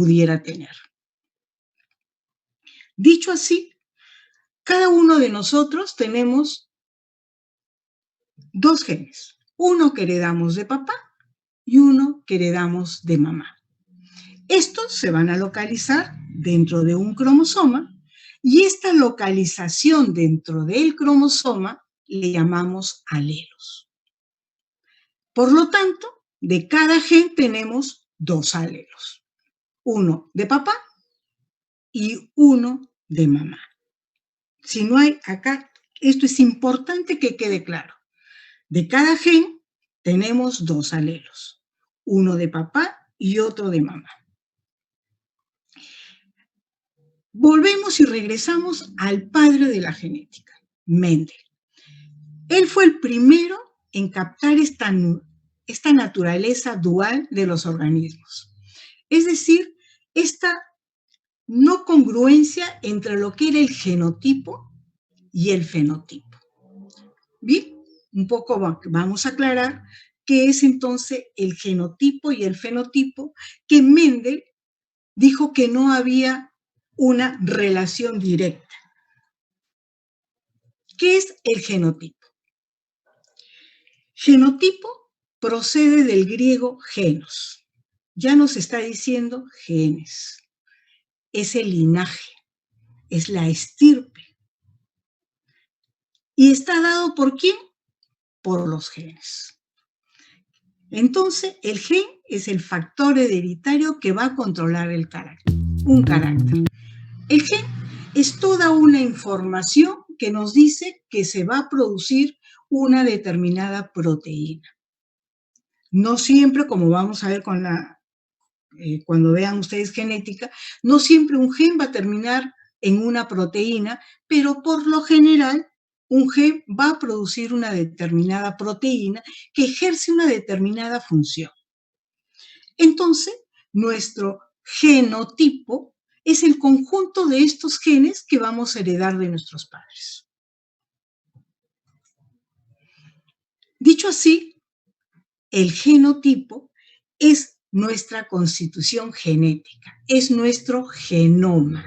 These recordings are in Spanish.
pudiera tener. Dicho así, cada uno de nosotros tenemos dos genes, uno que heredamos de papá y uno que heredamos de mamá. Estos se van a localizar dentro de un cromosoma y esta localización dentro del cromosoma le llamamos alelos. Por lo tanto, de cada gen tenemos dos alelos, uno de papá y uno de mamá. Si no hay acá, esto es importante que quede claro. De cada gen tenemos dos alelos, uno de papá y otro de mamá. Volvemos y regresamos al padre de la genética, Mendel. Él fue el primero en captar esta naturaleza dual de los organismos. Es decir, esta no congruencia entre lo que era el genotipo y el fenotipo. Bien, un poco vamos a aclarar qué es entonces el genotipo y el fenotipo, que Mendel dijo que no había una relación directa. ¿Qué es el genotipo? Genotipo procede del griego genos. Ya nos está diciendo genes. Es el linaje, es la estirpe. ¿Y está dado por quién? Por los genes. Entonces, el gen es el factor hereditario que va a controlar el carácter, un carácter. El gen es toda una información que nos dice que se va a producir una determinada proteína. No siempre, como vamos a ver cuando vean ustedes genética, no siempre un gen va a terminar en una proteína, pero por lo general un gen va a producir una determinada proteína que ejerce una determinada función. Entonces, nuestro genotipo es el conjunto de estos genes que vamos a heredar de nuestros padres. Dicho así, el genotipo es nuestra constitución genética, es nuestro genoma.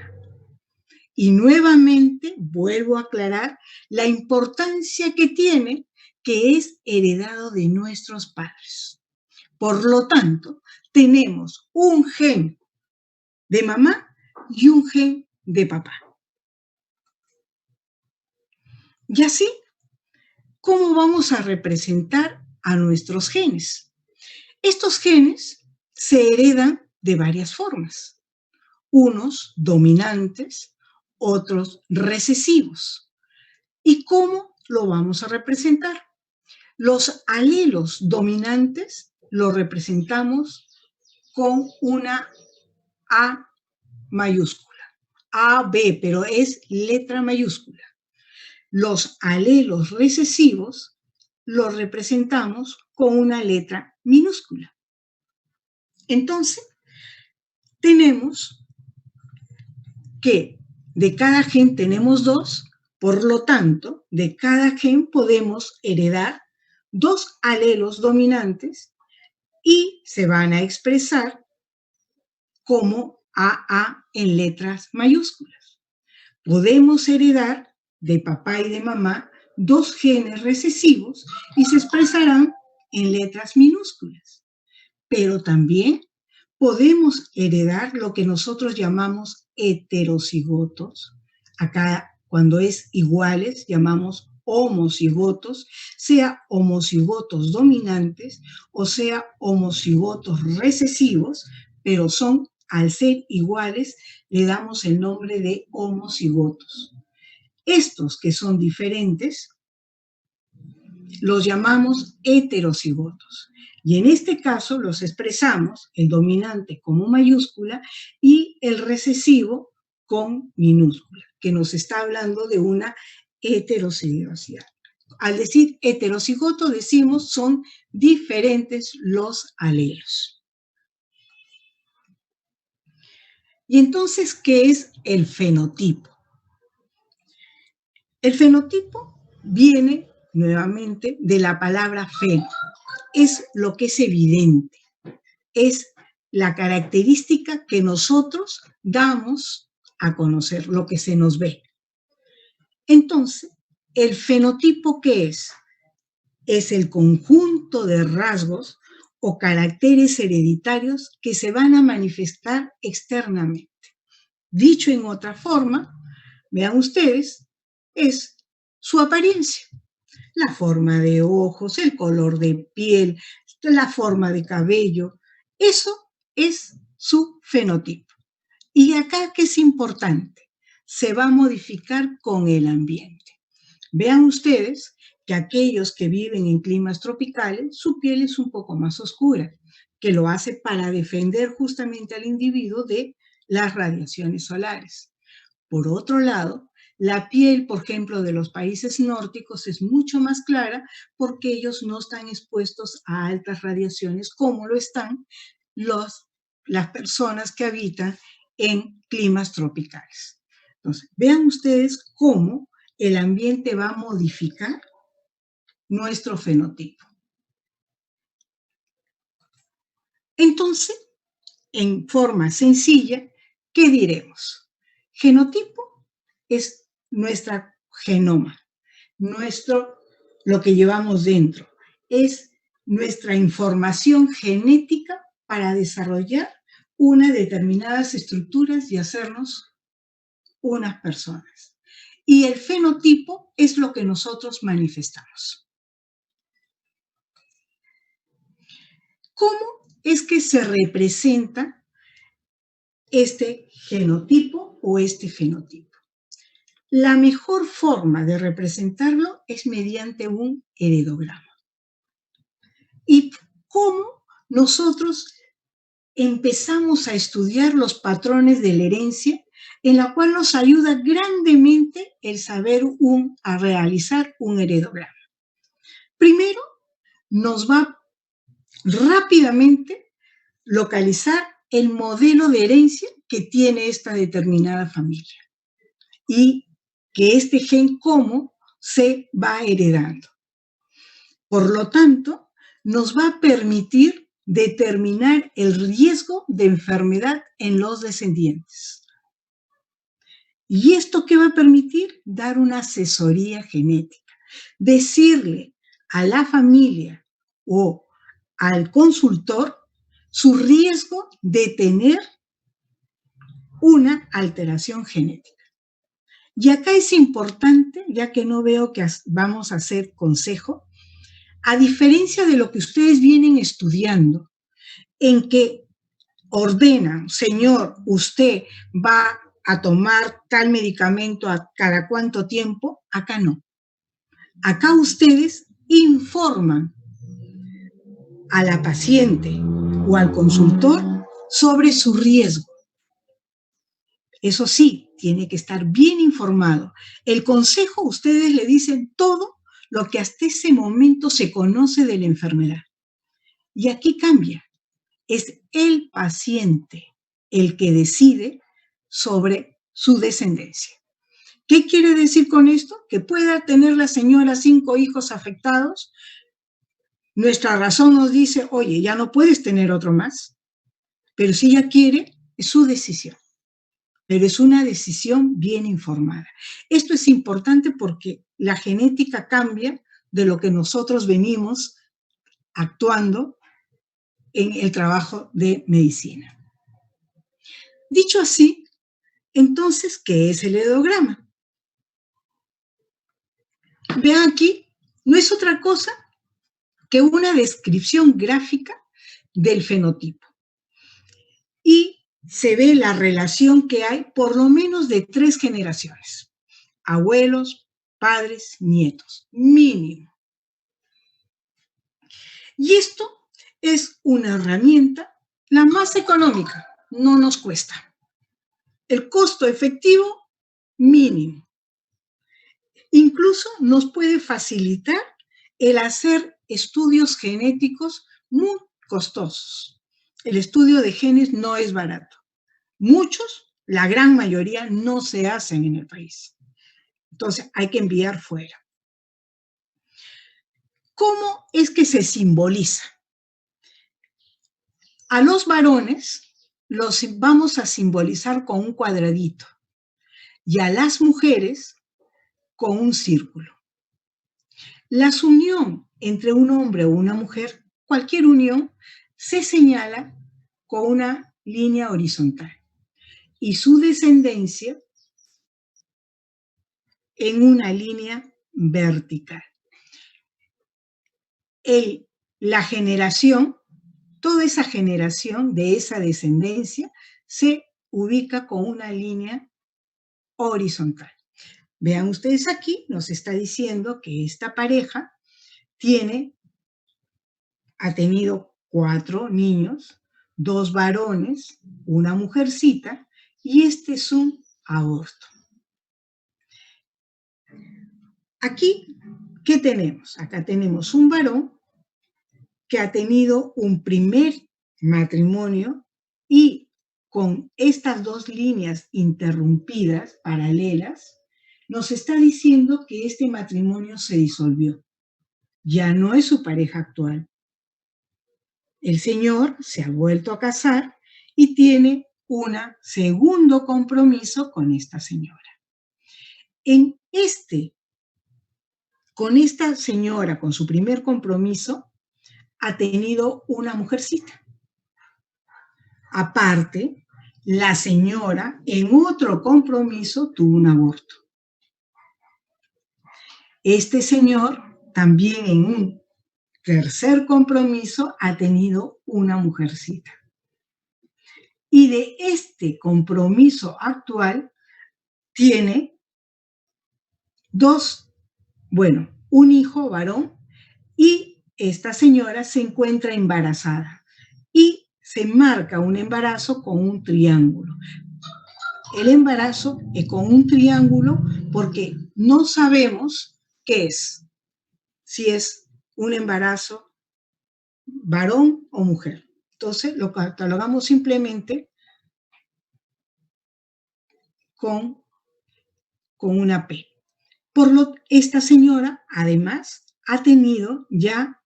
Y nuevamente vuelvo a aclarar la importancia que tiene, que es heredado de nuestros padres. Por lo tanto, tenemos un gen de mamá y un gen de papá. Y así, ¿cómo vamos a representar a nuestros genes? Estos genes se heredan de varias formas. Unos dominantes, otros recesivos. ¿Y cómo lo vamos a representar? Los alelos dominantes los representamos con una A mayúscula. A, B, pero es letra mayúscula. Los alelos recesivos los representamos con una letra minúscula. Entonces, tenemos que de cada gen tenemos dos, por lo tanto, de cada gen podemos heredar dos alelos dominantes y se van a expresar como AA en letras mayúsculas. Podemos heredar de papá y de mamá dos genes recesivos y se expresarán en letras minúsculas. Pero también podemos heredar lo que nosotros llamamos heterocigotos. Acá, cuando es iguales, llamamos homocigotos, sea homocigotos dominantes o sea homocigotos recesivos, pero son, al ser iguales, le damos el nombre de homocigotos. Estos que son diferentes los llamamos heterocigotos. Y en este caso los expresamos, el dominante como mayúscula y el recesivo con minúscula, que nos está hablando de una heterocigosidad. Al decir heterocigoto decimos son diferentes los alelos. Y entonces, ¿qué es el fenotipo? El fenotipo viene nuevamente de la palabra feno. Es lo que es evidente, es la característica que nosotros damos a conocer, lo que se nos ve. Entonces, ¿el fenotipo qué es? Es el conjunto de rasgos o caracteres hereditarios que se van a manifestar externamente. Dicho en otra forma, vean ustedes, es su apariencia. La forma de ojos, el color de piel, la forma de cabello. Eso es su fenotipo. Y acá, ¿qué es importante? Se va a modificar con el ambiente. Vean ustedes que aquellos que viven en climas tropicales, su piel es un poco más oscura, que lo hace para defender justamente al individuo de las radiaciones solares. Por otro lado, la piel, por ejemplo, de los países nórdicos es mucho más clara porque ellos no están expuestos a altas radiaciones como lo están las personas que habitan en climas tropicales. Entonces, vean ustedes cómo el ambiente va a modificar nuestro fenotipo. Entonces, en forma sencilla, ¿qué diremos? Genotipo es nuestra genoma, lo que llevamos dentro, es nuestra información genética para desarrollar unas determinadas estructuras y hacernos unas personas. Y el fenotipo es lo que nosotros manifestamos. ¿Cómo es que se representa este genotipo o este fenotipo? La mejor forma de representarlo es mediante un heredograma. ¿Y cómo nosotros empezamos a estudiar los patrones de la herencia, en la cual nos ayuda grandemente el saber a realizar un heredograma? Primero, nos va rápidamente localizar el modelo de herencia que tiene esta determinada familia y que este gen cómo se va heredando. Por lo tanto, nos va a permitir determinar el riesgo de enfermedad en los descendientes. ¿Y esto qué va a permitir? Dar una asesoría genética. Decirle a la familia o al consultor su riesgo de tener una alteración genética. Y acá es importante, ya que no veo que vamos a hacer consejo, a diferencia de lo que ustedes vienen estudiando, en que ordenan, señor, usted va a tomar tal medicamento a cada cuánto tiempo, acá no. Acá ustedes informan a la paciente o al consultor sobre su riesgo. Eso sí, tiene que estar bien informado. El consejo, ustedes le dicen todo lo que hasta ese momento se conoce de la enfermedad. Y aquí cambia. Es el paciente el que decide sobre su descendencia. ¿Qué quiere decir con esto? Que pueda tener la señora 5 hijos afectados. Nuestra razón nos dice, oye, ya no puedes tener otro más. Pero si ella quiere, es su decisión. Pero es una decisión bien informada. Esto es importante porque la genética cambia de lo que nosotros venimos actuando en el trabajo de medicina. Dicho así, entonces, ¿qué es el heredograma? Vean aquí, no es otra cosa que una descripción gráfica del fenotipo. Y se ve la relación que hay por lo menos de 3 generaciones. Abuelos, padres, nietos, mínimo. Y esto es una herramienta, la más económica, no nos cuesta. El costo efectivo, mínimo. Incluso nos puede facilitar el hacer estudios genéticos muy costosos. El estudio de genes no es barato. Muchos, la gran mayoría, no se hacen en el país. Entonces, hay que enviar fuera. ¿Cómo es que se simboliza? A los varones los vamos a simbolizar con un cuadradito y a las mujeres con un círculo. La unión entre un hombre o una mujer, cualquier unión, se señala con una línea horizontal y su descendencia en una línea vertical. La generación, toda esa generación de esa descendencia se ubica con una línea horizontal. Vean ustedes aquí, nos está diciendo que esta pareja ha tenido 4 niños, 2 varones, una mujercita, y este es un aborto. Aquí, ¿qué tenemos? Acá tenemos un varón que ha tenido un primer matrimonio y con estas 2 líneas interrumpidas, paralelas, nos está diciendo que este matrimonio se disolvió. Ya no es su pareja actual. El señor se ha vuelto a casar y tiene un segundo compromiso con esta señora. Con esta señora, con su primer compromiso, ha tenido una mujercita. Aparte, la señora en otro compromiso tuvo un aborto. Este señor también en un tercer compromiso ha tenido una mujercita. Y de este compromiso actual tiene un hijo varón, y esta señora se encuentra embarazada y se marca un embarazo con un triángulo. El embarazo es con un triángulo porque no sabemos qué es, si es un embarazo varón o mujer. Entonces lo catalogamos simplemente con una P. Esta señora, además, ha tenido ya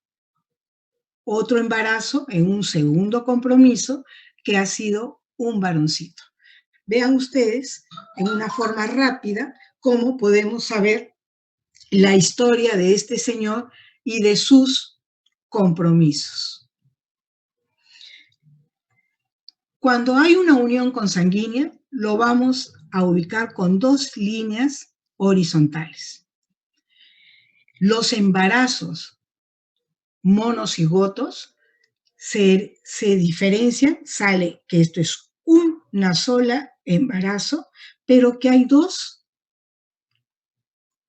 otro embarazo en un segundo compromiso que ha sido un varoncito. Vean ustedes en una forma rápida cómo podemos saber la historia de este señor y de sus compromisos. Cuando hay una unión consanguínea, lo vamos a ubicar con 2 líneas horizontales. Los embarazos monocigotos se diferencian, sale que esto es una sola embarazo, pero que hay 2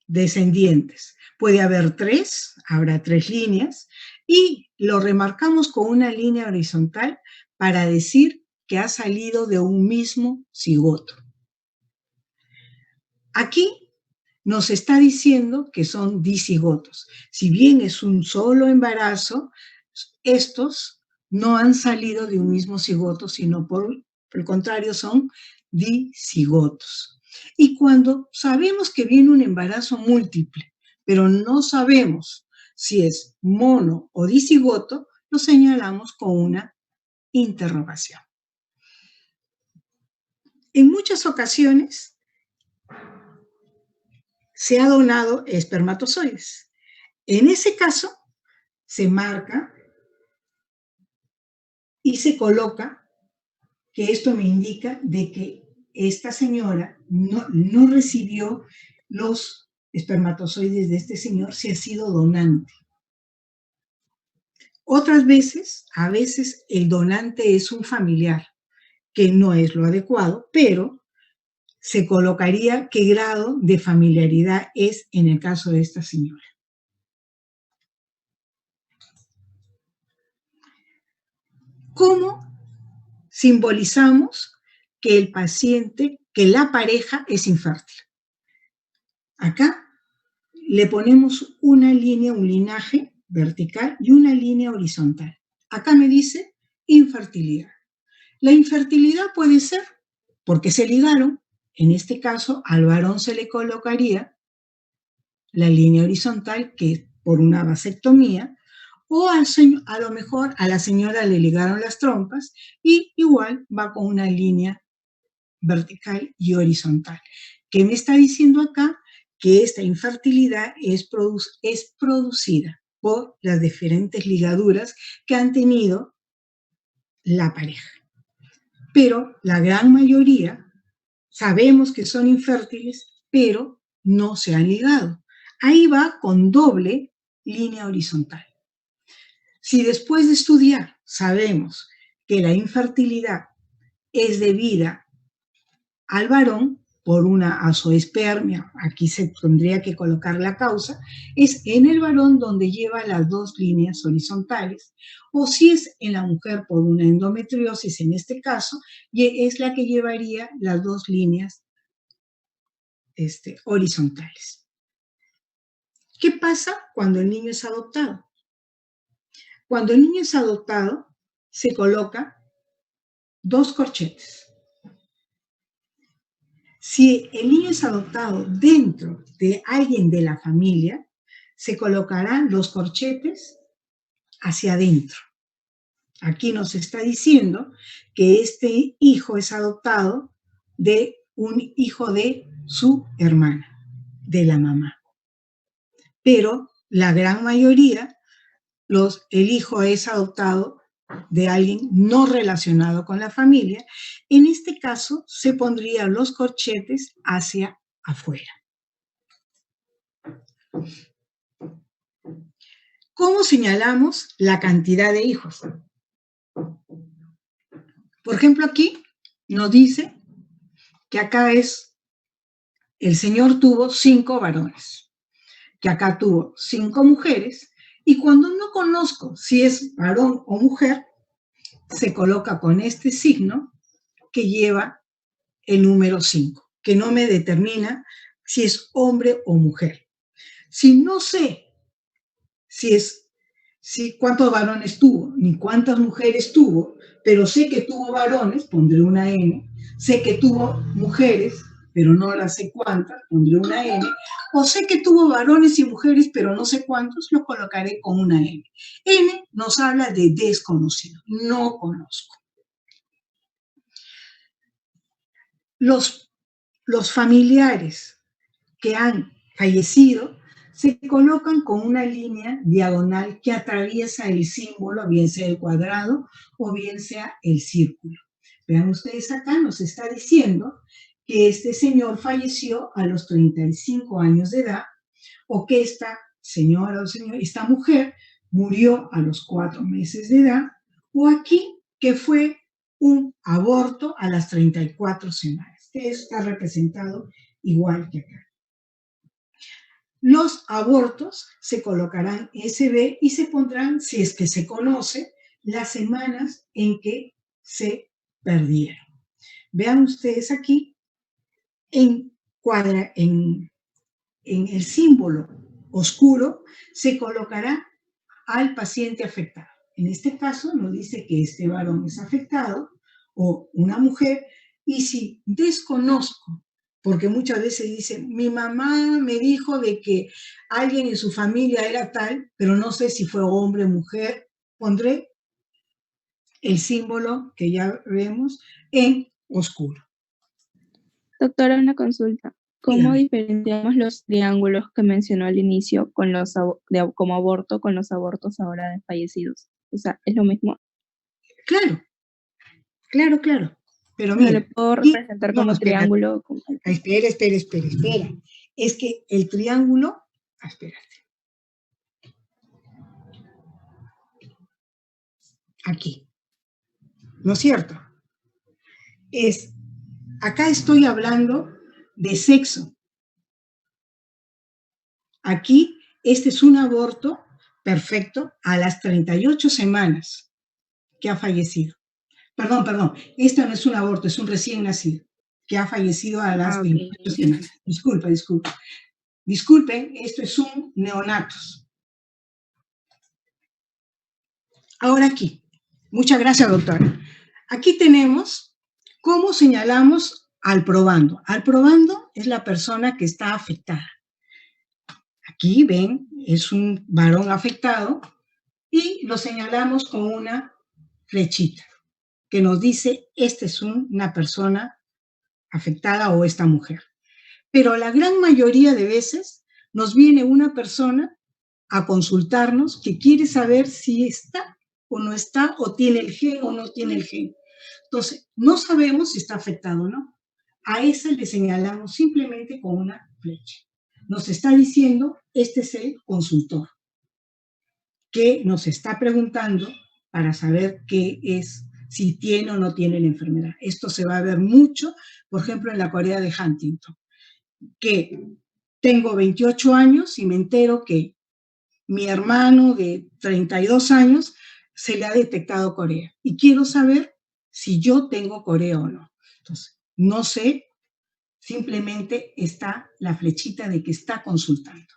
descendientes. Puede haber 3, habrá 3 líneas, y lo remarcamos con una línea horizontal para decir que ha salido de un mismo cigoto. Aquí nos está diciendo que son dicigotos. Si bien es un solo embarazo, estos no han salido de un mismo cigoto, sino por el contrario son dicigotos. Y cuando sabemos que viene un embarazo múltiple, pero no sabemos si es mono o dicigoto, lo señalamos con una interrogación. En muchas ocasiones se ha donado espermatozoides. En ese caso, se marca y se coloca que esto me indica de que esta señora no recibió los espermatozoides de este señor si ha sido donante. Otras veces, a veces el donante es un familiar, que no es lo adecuado, pero se colocaría qué grado de familiaridad es en el caso de esta señora. ¿Cómo simbolizamos que el paciente, que la pareja es infértil? Acá le ponemos una línea, un linaje vertical y una línea horizontal. Acá me dice infertilidad. La infertilidad puede ser porque se ligaron. En este caso, al varón se le colocaría la línea horizontal, que es por una vasectomía, O a lo mejor a la señora le ligaron las trompas y igual va con una línea vertical y horizontal. ¿Qué me está diciendo acá? Que esta infertilidad es producida por las diferentes ligaduras que han tenido la pareja. Pero la gran mayoría sabemos que son infértiles, pero no se han ligado. Ahí va con doble línea horizontal. Si después de estudiar sabemos que la infertilidad es debida al varón por una azoospermia, aquí se tendría que colocar la causa, es en el varón donde lleva las dos líneas horizontales, o si es en la mujer por una endometriosis, en este caso, es la que llevaría las dos líneas horizontales. ¿Qué pasa cuando el niño es adoptado? Cuando el niño es adoptado, se coloca dos corchetes. Si el niño es adoptado dentro de alguien de la familia, se colocarán los corchetes hacia adentro. Aquí nos está diciendo que este hijo es adoptado de un hijo de su hermana, de la mamá. Pero la gran mayoría, el hijo es adoptado de alguien no relacionado con la familia. En este caso, se pondrían los corchetes hacia afuera. ¿Cómo señalamos la cantidad de hijos? Por ejemplo, aquí nos dice que acá el Señor tuvo 5 varones, que acá tuvo 5 mujeres, y cuando no conozco si es varón o mujer, se coloca con este signo que lleva el número 5, que no me determina si es hombre o mujer. Si no sé cuántos varones tuvo, ni cuántas mujeres tuvo, pero sé que tuvo varones, pondré una N, sé que tuvo mujeres, pero no las sé cuántas, pondré una N, o sé que tuvo varones y mujeres, pero no sé cuántos, lo colocaré con una N. N nos habla de desconocido, no conozco. Los familiares que han fallecido se colocan con una línea diagonal que atraviesa el símbolo, bien sea el cuadrado o bien sea el círculo. Vean ustedes acá, nos está diciendo que este señor falleció a los 35 años de edad, o que esta señora o señor, esta mujer murió a los 4 meses de edad, o aquí que fue un aborto a las 34 semanas, que está representado igual que acá. Los abortos se colocarán SB y se pondrán, si es que se conoce, las semanas en que se perdieron. Vean ustedes aquí, en el símbolo oscuro se colocará al paciente afectado. En este caso nos dice que este varón es afectado o una mujer, y si desconozco, porque muchas veces dicen, mi mamá me dijo de que alguien en su familia era tal, pero no sé si fue hombre o mujer, pondré el símbolo que ya vemos en oscuro. Doctora, una consulta. ¿Cómo Dígame. diferenciamos los triángulos que mencionó al inicio con como aborto con los abortos ahora de fallecidos? O sea, ¿es lo mismo? Claro, claro, claro. Pero ¿No le mira, puedo aquí, representar no, como espera, triángulo? espera. Es que el triángulo, espérate. Aquí, ¿no es cierto? Acá estoy hablando de sexo. Aquí, este es un aborto perfecto a las 38 semanas que ha fallecido. Perdón, esto no es un aborto, es un recién nacido que ha fallecido a las 28 semanas. Disculpen, esto es un neonatos. Ahora aquí, muchas gracias, doctora. Aquí tenemos cómo señalamos al probando. Al probando es la persona que está afectada. Aquí ven, es un varón afectado y lo señalamos con una flechita que nos dice, esta es una persona afectada o esta mujer. Pero la gran mayoría de veces nos viene una persona a consultarnos que quiere saber si está o no está, o tiene el gen o no tiene el gen. Entonces, no sabemos si está afectado o no. A esa le señalamos simplemente con una flecha. Nos está diciendo, este es el consultor, que nos está preguntando para saber qué es, si tiene o no tiene la enfermedad. Esto se va a ver mucho, por ejemplo, en la Corea de Huntington, que tengo 28 años y me entero que mi hermano de 32 años se le ha detectado Corea y quiero saber si yo tengo Corea o no. Entonces, no sé, simplemente está la flechita de que está consultando.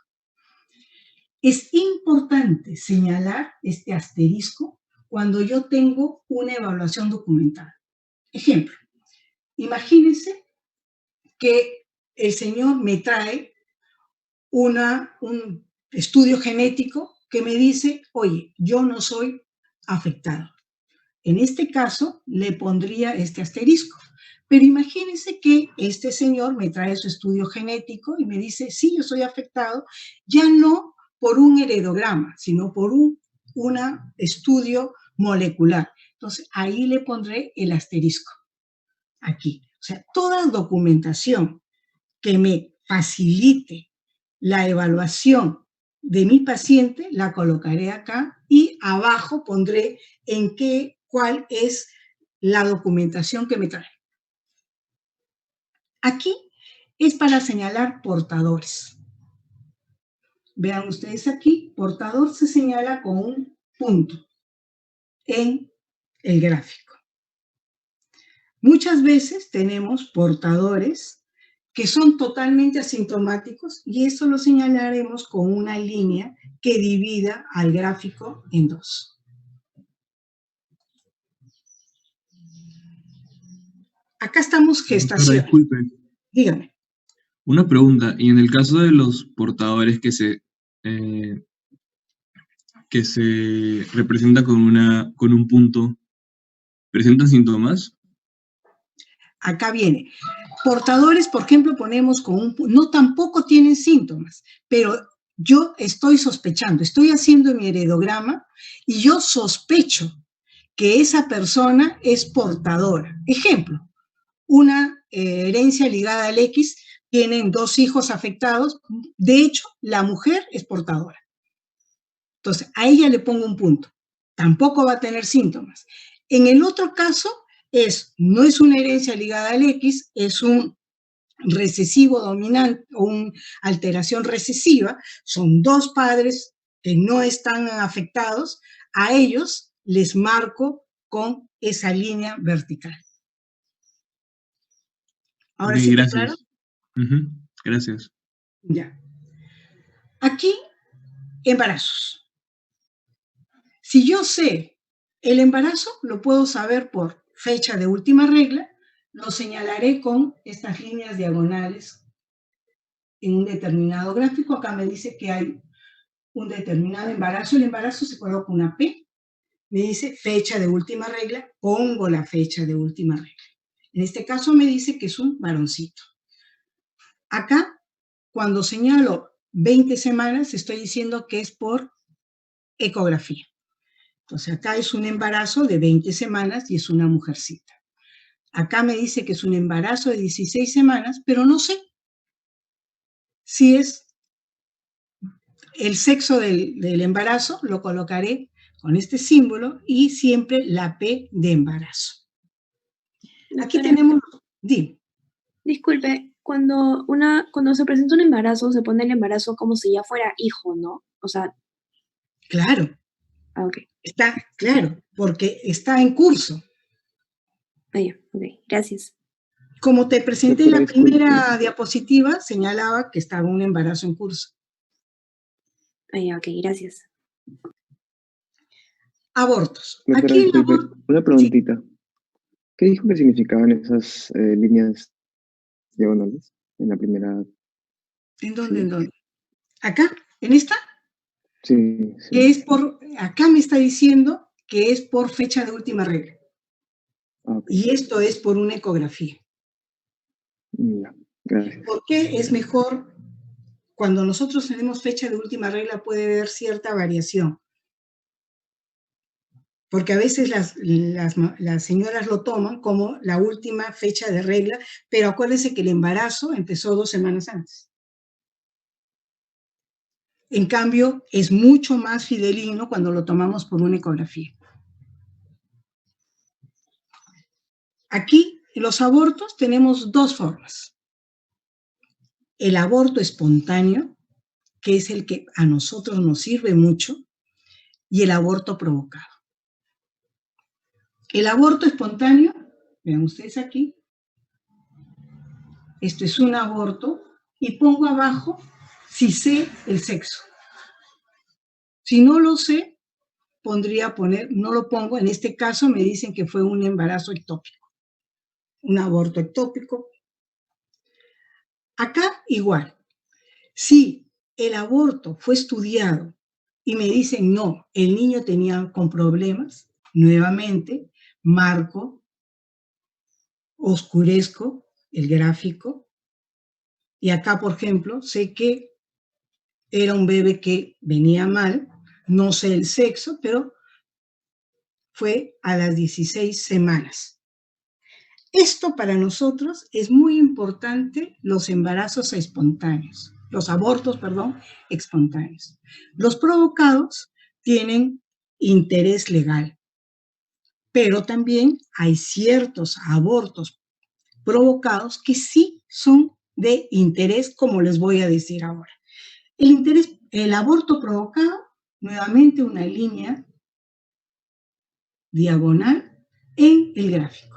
Es importante señalar este asterisco cuando yo tengo una evaluación documental. Ejemplo, imagínense que el señor me trae un estudio genético que me dice, oye, yo no soy afectado. En este caso, le pondría este asterisco. Pero imagínense que este señor me trae su estudio genético y me dice, sí, yo soy afectado, ya no por un heredograma, sino por un estudio molecular. Entonces, ahí le pondré el asterisco, aquí. O sea, toda documentación que me facilite la evaluación de mi paciente, la colocaré acá y abajo pondré cuál es la documentación que me trae. Aquí es para señalar portadores. Vean ustedes aquí, portador se señala con un punto en el gráfico. Muchas veces tenemos portadores que son totalmente asintomáticos y eso lo señalaremos con una línea que divida al gráfico en dos. Acá estamos gestación. Doctora, disculpe. Dígame. Una pregunta, y en el caso de los portadores que se representan con un punto, ¿presentan síntomas? Acá viene. Portadores, por ejemplo, ponemos con un punto, no tampoco tienen síntomas, pero yo estoy sospechando, estoy haciendo mi heredograma y yo sospecho que esa persona es portadora. Ejemplo, una herencia ligada al X, tienen 2 hijos afectados, de hecho, la mujer es portadora. Entonces, a ella le pongo un punto, tampoco va a tener síntomas. En el otro caso, no es una herencia ligada al X, es un recesivo dominante o una alteración recesiva, son 2 padres que no están afectados, a ellos les marco con esa línea vertical. ¿Ahora Ok, sí está claro? gracias. Gracias. Ya. Aquí, embarazos. Si yo sé el embarazo, lo puedo saber por fecha de última regla, lo señalaré con estas líneas diagonales en un determinado gráfico. Acá me dice que hay un determinado embarazo. El embarazo se coloca una P, me dice fecha de última regla, pongo la fecha de última regla. En este caso me dice que es un varoncito. Acá, cuando señalo 20 semanas, estoy diciendo que es por ecografía. Entonces, acá es un embarazo de 20 semanas y es una mujercita. Acá me dice que es un embarazo de 16 semanas, pero no sé si es el sexo del embarazo, lo colocaré con este símbolo y siempre la P de embarazo. Aquí Doctora, tenemos, disculpe, cuando se presenta un embarazo, se pone el embarazo como si ya fuera hijo, ¿no? O sea, claro, ok. está claro, porque está en curso. Ya, ok, gracias. Como te presenté en Doctora, la disculpe. primera diapositiva, señalaba que estaba un embarazo en curso. Ya, ok, gracias. Abortos. Doctora, Aquí disculpe, una preguntita. ¿Qué dijo que significaban esas líneas diagonales en la primera? ¿En dónde? Sí. ¿En dónde? ¿Acá? ¿En esta? Sí, Que sí. es acá me está diciendo que es por fecha de última regla. Ok, Y esto es por una ecografía. ya, gracias. ¿Por qué es mejor? Cuando nosotros tenemos fecha de última regla puede haber cierta variación, porque a veces las señoras lo toman como la última fecha de regla, pero acuérdense que el embarazo empezó 2 semanas antes. En cambio, es mucho más fidedigno cuando lo tomamos por una ecografía. Aquí, en los abortos, tenemos 2 formas. El aborto espontáneo, que es el que a nosotros nos sirve mucho, y el aborto provocado. El aborto espontáneo, vean ustedes aquí, esto es un aborto, y pongo abajo si sé el sexo. Si no lo sé, no lo pongo, en este caso me dicen que fue un embarazo ectópico, un aborto ectópico. Acá igual, si el aborto fue estudiado y me dicen no, el niño tenía con problemas, nuevamente marco, oscurezco el gráfico, y acá, por ejemplo, sé que era un bebé que venía mal, no sé el sexo, pero fue a las 16 semanas. Esto para nosotros es muy importante, los embarazos espontáneos, los abortos, perdón, espontáneos. Los provocados tienen interés legal, pero también hay ciertos abortos provocados que sí son de interés, como les voy a decir ahora. El aborto provocado, nuevamente una línea diagonal en el gráfico.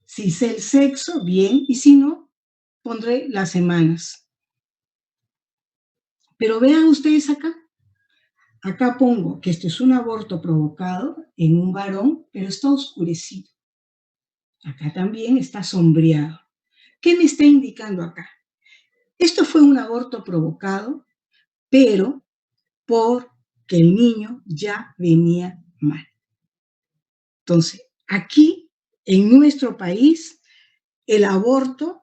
Si sé el sexo, bien, y si no, pondré las semanas. Pero vean ustedes acá pongo que esto es un aborto provocado en un varón, pero está oscurecido. Acá también está sombreado. ¿Qué me está indicando acá? Esto fue un aborto provocado, pero porque el niño ya venía mal. Entonces, aquí, en nuestro país, el aborto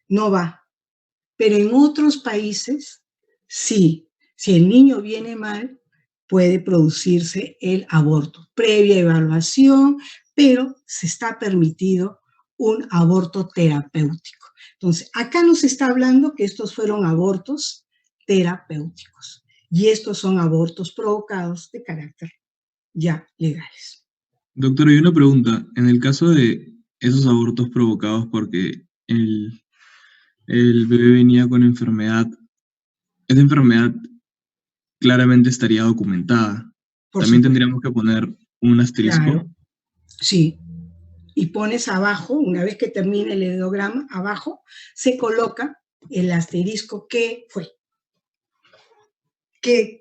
no va, pero en otros países, sí. Si el niño viene mal, puede producirse el aborto, previa evaluación, pero se está permitido un aborto terapéutico. Entonces, acá nos está hablando que estos fueron abortos terapéuticos y estos son abortos provocados de carácter ya legales. Doctor, hay una pregunta. En el caso de esos abortos provocados porque el bebé venía con enfermedad, esa enfermedad claramente estaría documentada. Por También supuesto, tendríamos que poner un asterisco. claro, sí. Y pones abajo, una vez que termine el ideograma, abajo se coloca el asterisco que fue,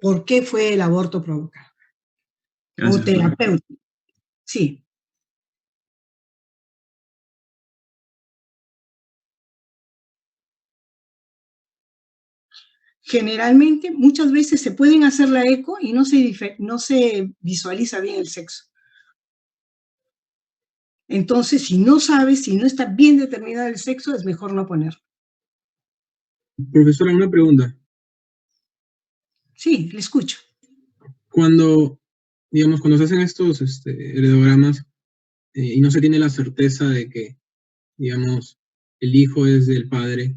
por qué fue el aborto provocado o Gracias, doctora. terapéutico. Sí, generalmente, muchas veces se pueden hacer la eco y no se visualiza bien el sexo. Entonces, si no sabes, si no está bien determinado el sexo, es mejor no ponerlo. Profesora, una pregunta. Sí, le escucho. Cuando, digamos, cuando se hacen estos heredogramas y no se tiene la certeza de que, digamos, el hijo es del padre,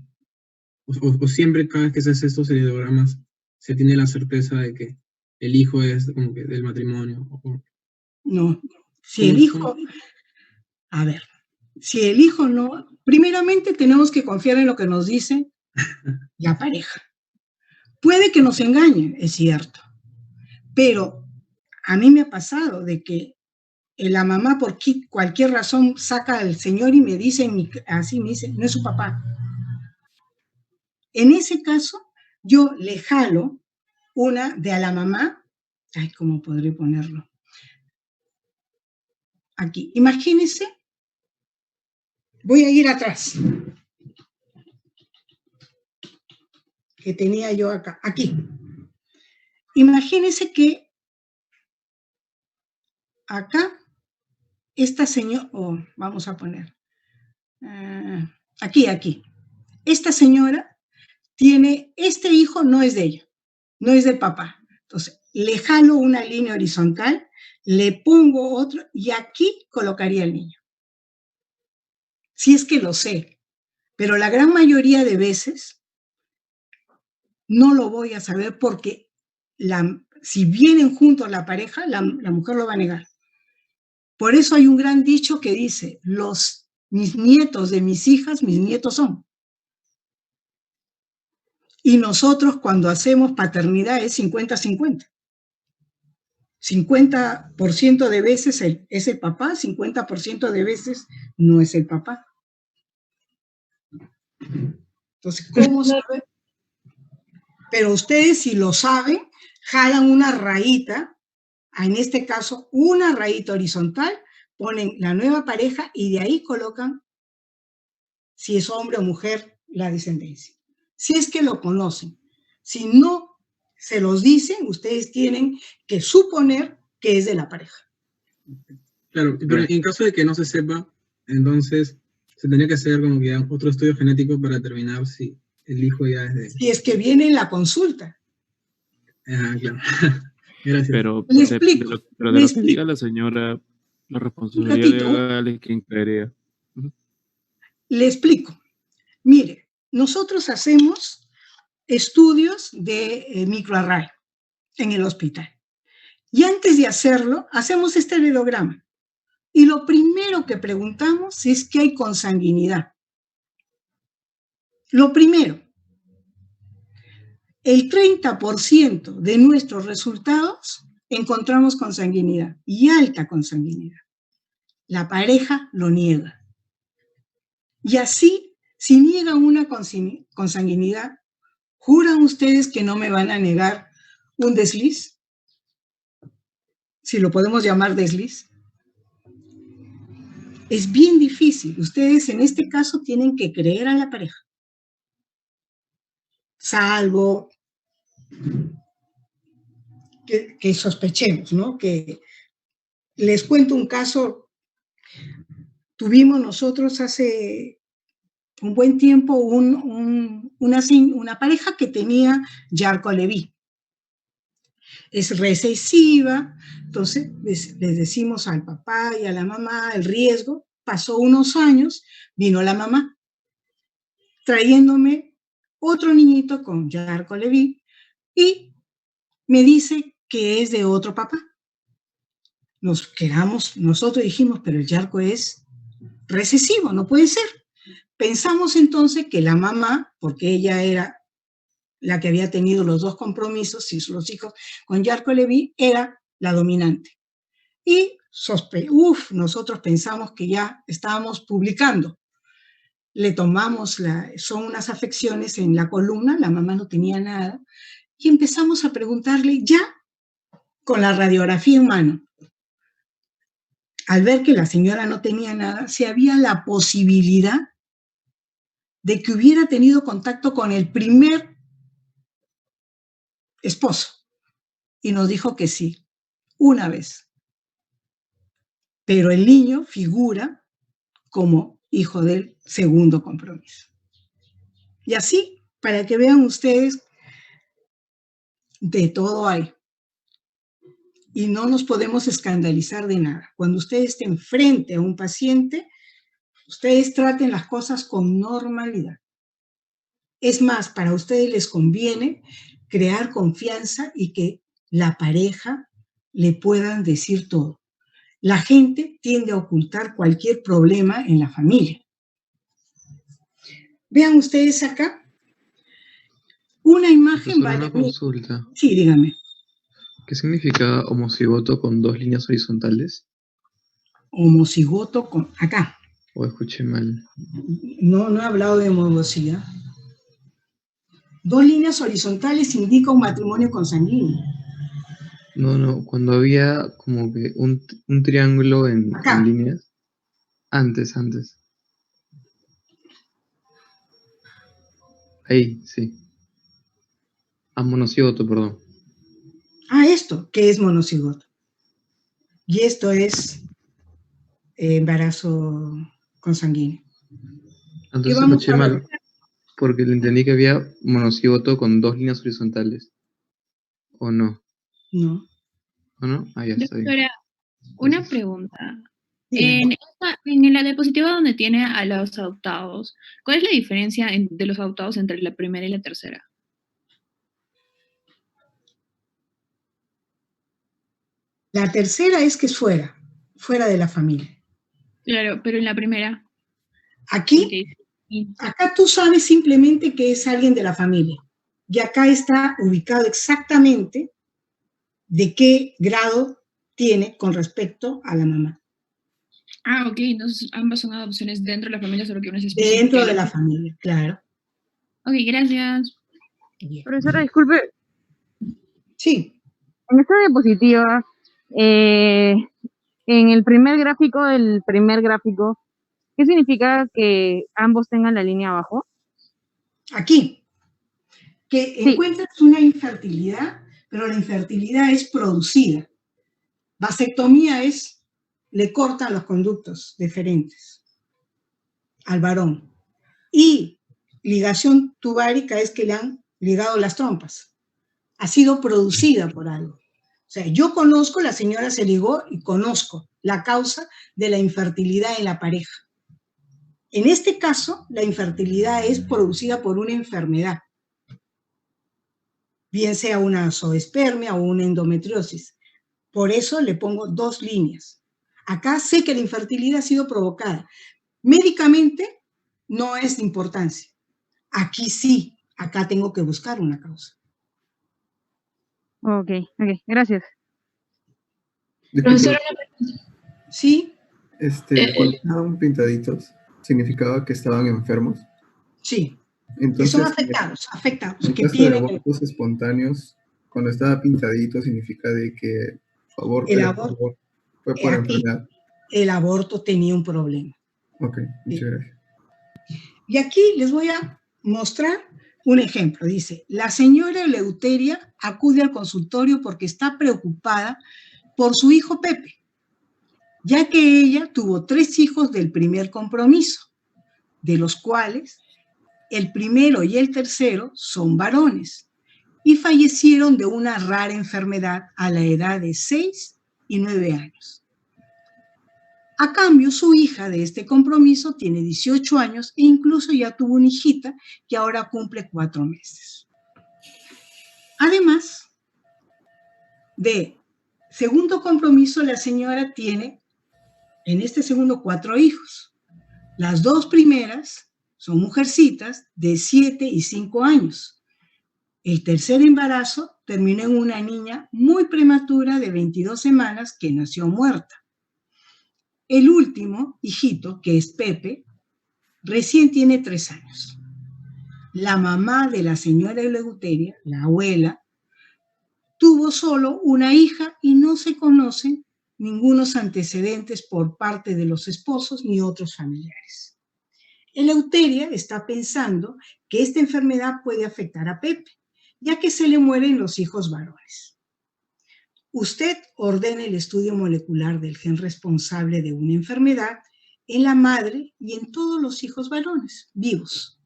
o siempre cada vez que se hace estos heredogramas se tiene la certeza de que el hijo es como que del matrimonio. No, si el ¿Cómo hijo, a ver, si el hijo no, primeramente tenemos que confiar en lo que nos dice la pareja. Puede que nos engañen, es cierto, pero a mí me ha pasado de que la mamá por cualquier razón saca al señor y me dice, así me dice, no es su papá. En ese caso, yo le jalo una de a la mamá, ay, ¿cómo podré ponerlo? Aquí, imagínense, voy a ir atrás, que tenía yo acá, aquí. Imagínense que acá, esta señora, vamos a poner, aquí, esta señora tiene, este hijo no es de ella, no es del papá. Entonces, le jalo una línea horizontal, le pongo otro y aquí colocaría el niño. Si es que lo sé, pero la gran mayoría de veces no lo voy a saber porque si vienen juntos la pareja, la mujer lo va a negar. Por eso hay un gran dicho que dice, mis nietos de mis hijas, mis nietos son. Y nosotros cuando hacemos paternidad es 50-50. 50% de veces es el papá, 50% de veces no es el papá. Entonces, ¿cómo saber? Pero ustedes, si lo saben, jalan una rayita, en este caso, una rayita horizontal, ponen la nueva pareja y de ahí colocan, si es hombre o mujer, la descendencia. Si es que lo conocen. Si no se los dicen, ustedes tienen que suponer que es de la pareja. Claro, pero en caso de que no se sepa, entonces se tendría que hacer como que ya otro estudio genético para determinar si el hijo ya es de... Si es que viene en la consulta. Ah, claro. Gracias. Pero Le explico. de lo que diga la señora, la responsabilidad legal es quien caería. Le explico. Mire, nosotros hacemos estudios de microarray en el hospital. Y antes de hacerlo, hacemos este heredograma. Y lo primero que preguntamos es que hay consanguinidad. Lo primero, el 30% de nuestros resultados encontramos consanguinidad y alta consanguinidad. La pareja lo niega. Y así, si niegan una consanguinidad, ¿juran ustedes que no me van a negar un desliz? Si lo podemos llamar desliz. Es bien difícil. Ustedes en este caso tienen que creer a la pareja. Salvo que sospechemos, ¿no? Que les cuento un caso. Tuvimos nosotros hace un buen tiempo una pareja que tenía Yarko-Levy. Es recesiva, entonces les decimos al papá y a la mamá el riesgo. Pasó unos años, vino la mamá trayéndome otro niñito con Yarko-Levy y me dice que es de otro papá. Nos quedamos, nosotros dijimos, pero el Yarko es recesivo, no puede ser. Pensamos entonces que la mamá, porque ella era la que había tenido los dos compromisos y los hijos con Yarko-Levy, era la dominante. Y nosotros pensamos que ya estábamos publicando. Le tomamos, son unas afecciones en la columna, la mamá no tenía nada, y empezamos a preguntarle ya con la radiografía en mano. Al ver que la señora no tenía nada, si había la posibilidad de que hubiera tenido contacto con el primer esposo. Y nos dijo que sí, una vez. Pero el niño figura como hijo del segundo compromiso. Y así, para que vean ustedes, de todo hay. Y no nos podemos escandalizar de nada. Cuando ustedes estén frente a un paciente, ustedes traten las cosas con normalidad. Es más, para ustedes les conviene crear confianza y que la pareja le puedan decir todo. La gente tiende a ocultar cualquier problema en la familia. Vean ustedes acá una imagen. Profesora, una consulta. Sí, dígame. ¿Qué significa homocigoto con dos líneas horizontales? Homocigoto con... Acá. ¿O escuché mal? No he hablado de homocigoto. Dos líneas horizontales indica un matrimonio consanguíneo. No, cuando había como que un triángulo en líneas. Antes. Ahí, sí. Monocigoto, perdón. Esto, que es monocigoto. Y esto es embarazo consanguíneo. Entonces vamos escuché a ver? mal, porque le entendí que había monocigoto con 2 líneas horizontales. ¿O no? No. ¿O no? Ah, ya está bien. Doctora, una Gracias. pregunta. Dígame. En la diapositiva donde tiene a los adoptados, ¿cuál es la diferencia de los adoptados entre la primera y la tercera? La tercera es que es fuera de la familia. Claro, pero en la primera. Aquí, acá tú sabes simplemente que es alguien de la familia. Y acá está ubicado exactamente de qué grado tiene con respecto a la mamá. Ok, entonces ambas son adopciones dentro de la familia, solo que una es específica. Dentro de la familia, claro. Ok, gracias. Profesora, disculpe. Sí. En esta diapositiva, en el primer gráfico ¿qué significa que ambos tengan la línea abajo? Aquí, que encuentras una infertilidad, pero la infertilidad es producida. Vasectomía es, le cortan los conductos deferentes al varón. Y ligación tubárica es que le han ligado las trompas. Ha sido producida por algo. O sea, yo conozco, la señora se ligó y conozco la causa de la infertilidad en la pareja. En este caso, la infertilidad es producida por una enfermedad, bien sea una zoospermia o una endometriosis. Por eso le pongo 2 líneas. Acá sé que la infertilidad ha sido provocada. Médicamente no es de importancia. Aquí sí, acá tengo que buscar una causa. Ok, gracias. Profesora, ¿Sí? Cuando estaban pintaditos, ¿significaba que estaban enfermos? Sí, Entonces, que son afectados. En Que caso de tienen abortos espontáneos, cuando estaba pintadito, significa de que el aborto. fue por enfermedad. El aborto tenía un problema. Ok, muchas gracias. Y aquí les voy a mostrar un ejemplo. Dice, la señora Eleuteria acude al consultorio porque está preocupada por su hijo Pepe, ya que ella tuvo 3 hijos del primer compromiso, de los cuales el primero y el tercero son varones y fallecieron de una rara enfermedad a la edad de 6 y 9 años. A cambio, su hija de este compromiso tiene 18 años e incluso ya tuvo una hijita que ahora cumple 4 meses. Además de segundo compromiso, la señora tiene en este segundo 4 hijos. Las 2 primeras son mujercitas de 7 y 5 años. El tercer embarazo terminó en una niña muy prematura de 22 semanas que nació muerta. El último hijito, que es Pepe, recién tiene 3 años. La mamá de la señora Eleuteria, la abuela, tuvo solo una hija y no se conocen ningunos antecedentes por parte de los esposos ni otros familiares. Eleuteria está pensando que esta enfermedad puede afectar a Pepe, ya que se le mueren los hijos varones. Usted ordena el estudio molecular del gen responsable de una enfermedad en la madre y en todos los hijos varones vivos.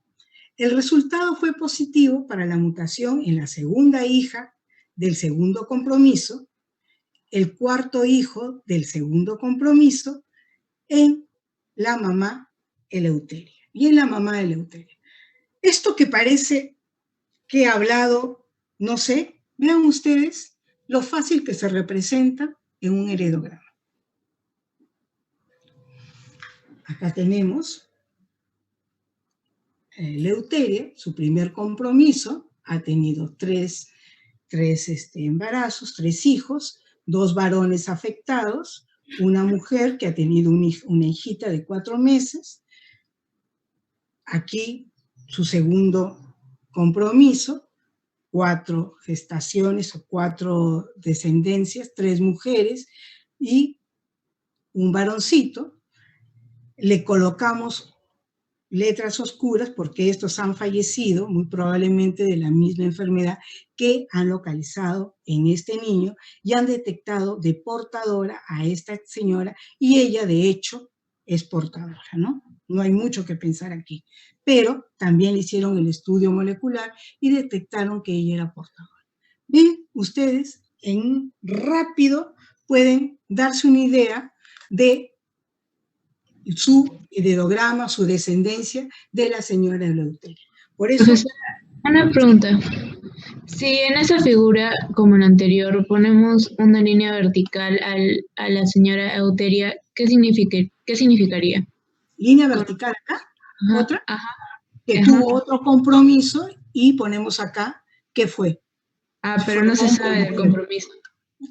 El resultado fue positivo para la mutación en la segunda hija del segundo compromiso, el cuarto hijo del segundo compromiso, en la mamá Eleuteria y en la mamá Eleuteria. Esto que parece que he hablado, no sé, vean ustedes lo fácil que se representa en un heredograma. Acá tenemos Eleuteria, su primer compromiso, ha tenido tres embarazos, 3 hijos, 2 varones afectados, una mujer que ha tenido una hijita de 4 meses. Aquí su segundo compromiso, 4 gestaciones o 4 descendencias, 3 mujeres y un varoncito. Le colocamos letras oscuras porque estos han fallecido, muy probablemente de la misma enfermedad que han localizado en este niño y han detectado de portadora a esta señora y ella de hecho es portadora, ¿no? No hay mucho que pensar aquí. Pero también le hicieron el estudio molecular y detectaron que ella era portadora. Ven, ustedes en rápido pueden darse una idea de su heredograma, su descendencia de la señora Eleuteria. Por eso... Una pregunta. Si en esa figura, como en la anterior, ponemos una línea vertical a la señora Eleuteria, ¿qué significaría? Línea vertical acá, Ajá, otra, ajá, que ajá. tuvo otro compromiso y ponemos acá, ¿qué fue? Pero Fue no se hombre o sabe del mujer. compromiso.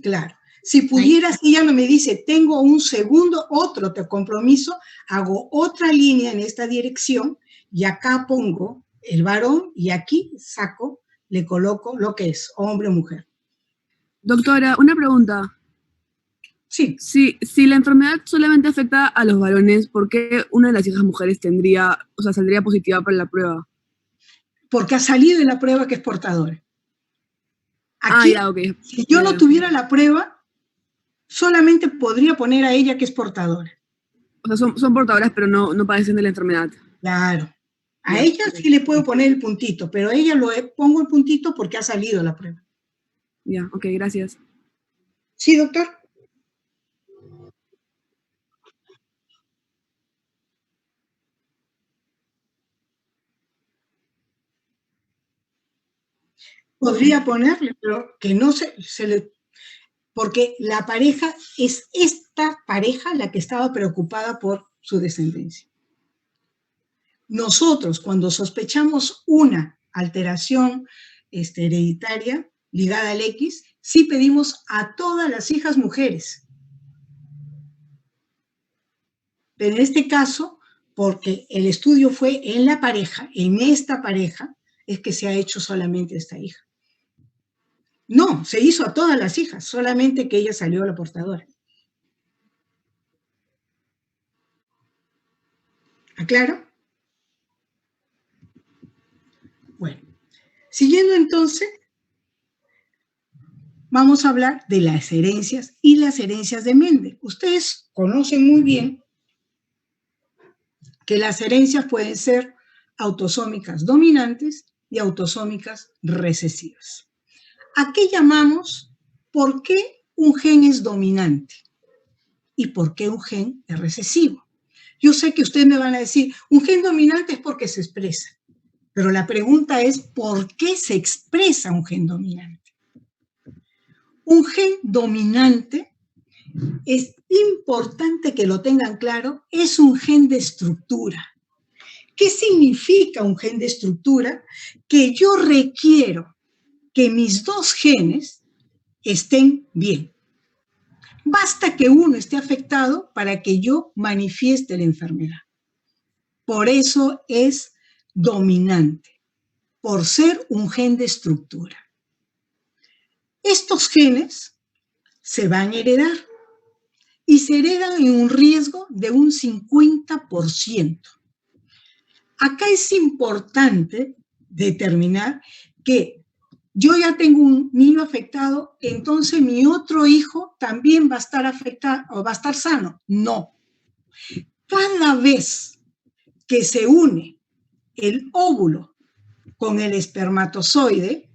Claro. Si pudieras, ella no me dice, tengo un segundo, otro compromiso, hago otra línea en esta dirección y acá pongo el varón y aquí saco, le coloco lo que es, hombre o mujer. Doctora, una pregunta. Sí. Si la enfermedad solamente afecta a los varones, ¿por qué una de las hijas mujeres saldría positiva para la prueba? Porque ha salido en la prueba que es portadora. Aquí, ya, ok. si yo no tuviera la prueba, solamente podría poner a ella que es portadora. O sea, son portadoras, pero no padecen de la enfermedad. Claro. A ella sí le puedo poner el puntito, pero a ella pongo el puntito porque ha salido la prueba. Ya, ok, gracias. Sí, doctor. Podría ponerle, pero que no se le... Porque la pareja es esta pareja la que estaba preocupada por su descendencia. Nosotros, cuando sospechamos una alteración hereditaria ligada al X, sí pedimos a todas las hijas mujeres. Pero en este caso, porque el estudio fue en la pareja, en esta pareja, es que se ha hecho solamente esta hija. No, se hizo a todas las hijas, solamente que ella salió a la portadora. ¿Aclaro? Bueno, siguiendo entonces, vamos a hablar de las herencias y las herencias de Mendel. Ustedes conocen muy bien que las herencias pueden ser autosómicas dominantes y autosómicas recesivas. ¿A qué llamamos? ¿Por qué un gen es dominante? ¿Y por qué un gen es recesivo? Yo sé que ustedes me van a decir, un gen dominante es porque se expresa, pero la pregunta es, ¿por qué se expresa un gen dominante? Un gen dominante, es importante que lo tengan claro, es un gen de estructura. ¿Qué significa un gen de estructura? Que yo requiero que mis dos genes estén bien. Basta que uno esté afectado para que yo manifieste la enfermedad. Por eso es dominante, por ser un gen de estructura. Estos genes se van a heredar y se heredan en un riesgo de un 50%. Acá es importante determinar que yo ya tengo un niño afectado, entonces mi otro hijo también va a estar afectado o va a estar sano. No. Cada vez que se une el óvulo con el espermatozoide,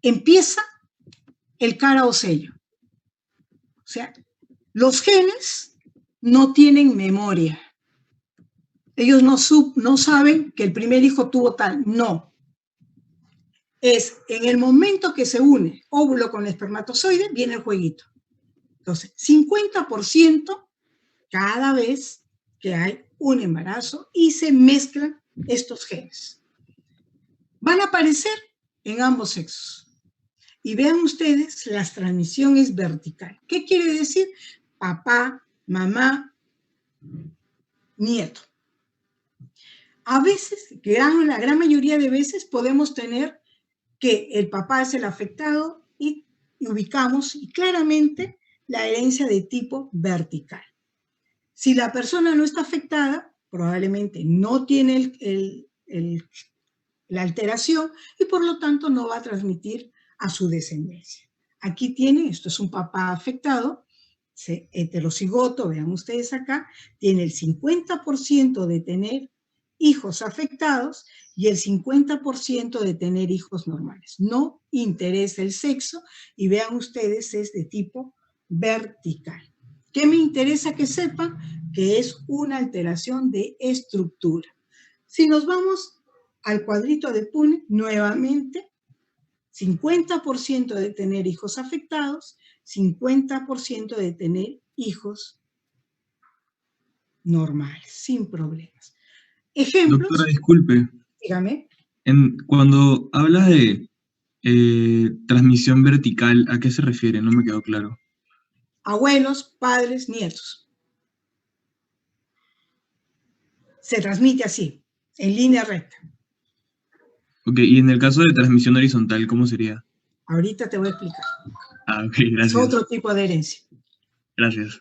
empieza el cara o sello. O sea, los genes no tienen memoria. Ellos no saben que el primer hijo tuvo tal. No. Es en el momento que se une óvulo con espermatozoide, viene el jueguito. Entonces, 50% cada vez que hay un embarazo y se mezclan estos genes. Van a aparecer en ambos sexos. Y vean ustedes, la transmisión es vertical. ¿Qué quiere decir? Papá, mamá, nieto. A veces, la gran mayoría de veces, podemos tener que el papá es el afectado y ubicamos claramente la herencia de tipo vertical. Si la persona no está afectada, probablemente no tiene la alteración y por lo tanto no va a transmitir a su descendencia. Aquí tiene, esto es un papá afectado, heterocigoto, vean ustedes acá, tiene el 50% de tener hijos afectados y el 50% de tener hijos normales. No interesa el sexo y vean ustedes es de tipo vertical. ¿Qué me interesa que sepan? Que es una alteración de estructura. Si nos vamos al cuadrito de Punnett, nuevamente, 50% de tener hijos afectados, 50% de tener hijos normales, sin problemas. Ejemplos. Doctora, disculpe. Dígame. Cuando hablas de transmisión vertical, ¿a qué se refiere? No me quedó claro. Abuelos, padres, nietos. Se transmite así, en línea recta. Ok, y en el caso de transmisión horizontal, ¿cómo sería? Ahorita te voy a explicar. Ah, ok, gracias. Es otro tipo de herencia. Gracias.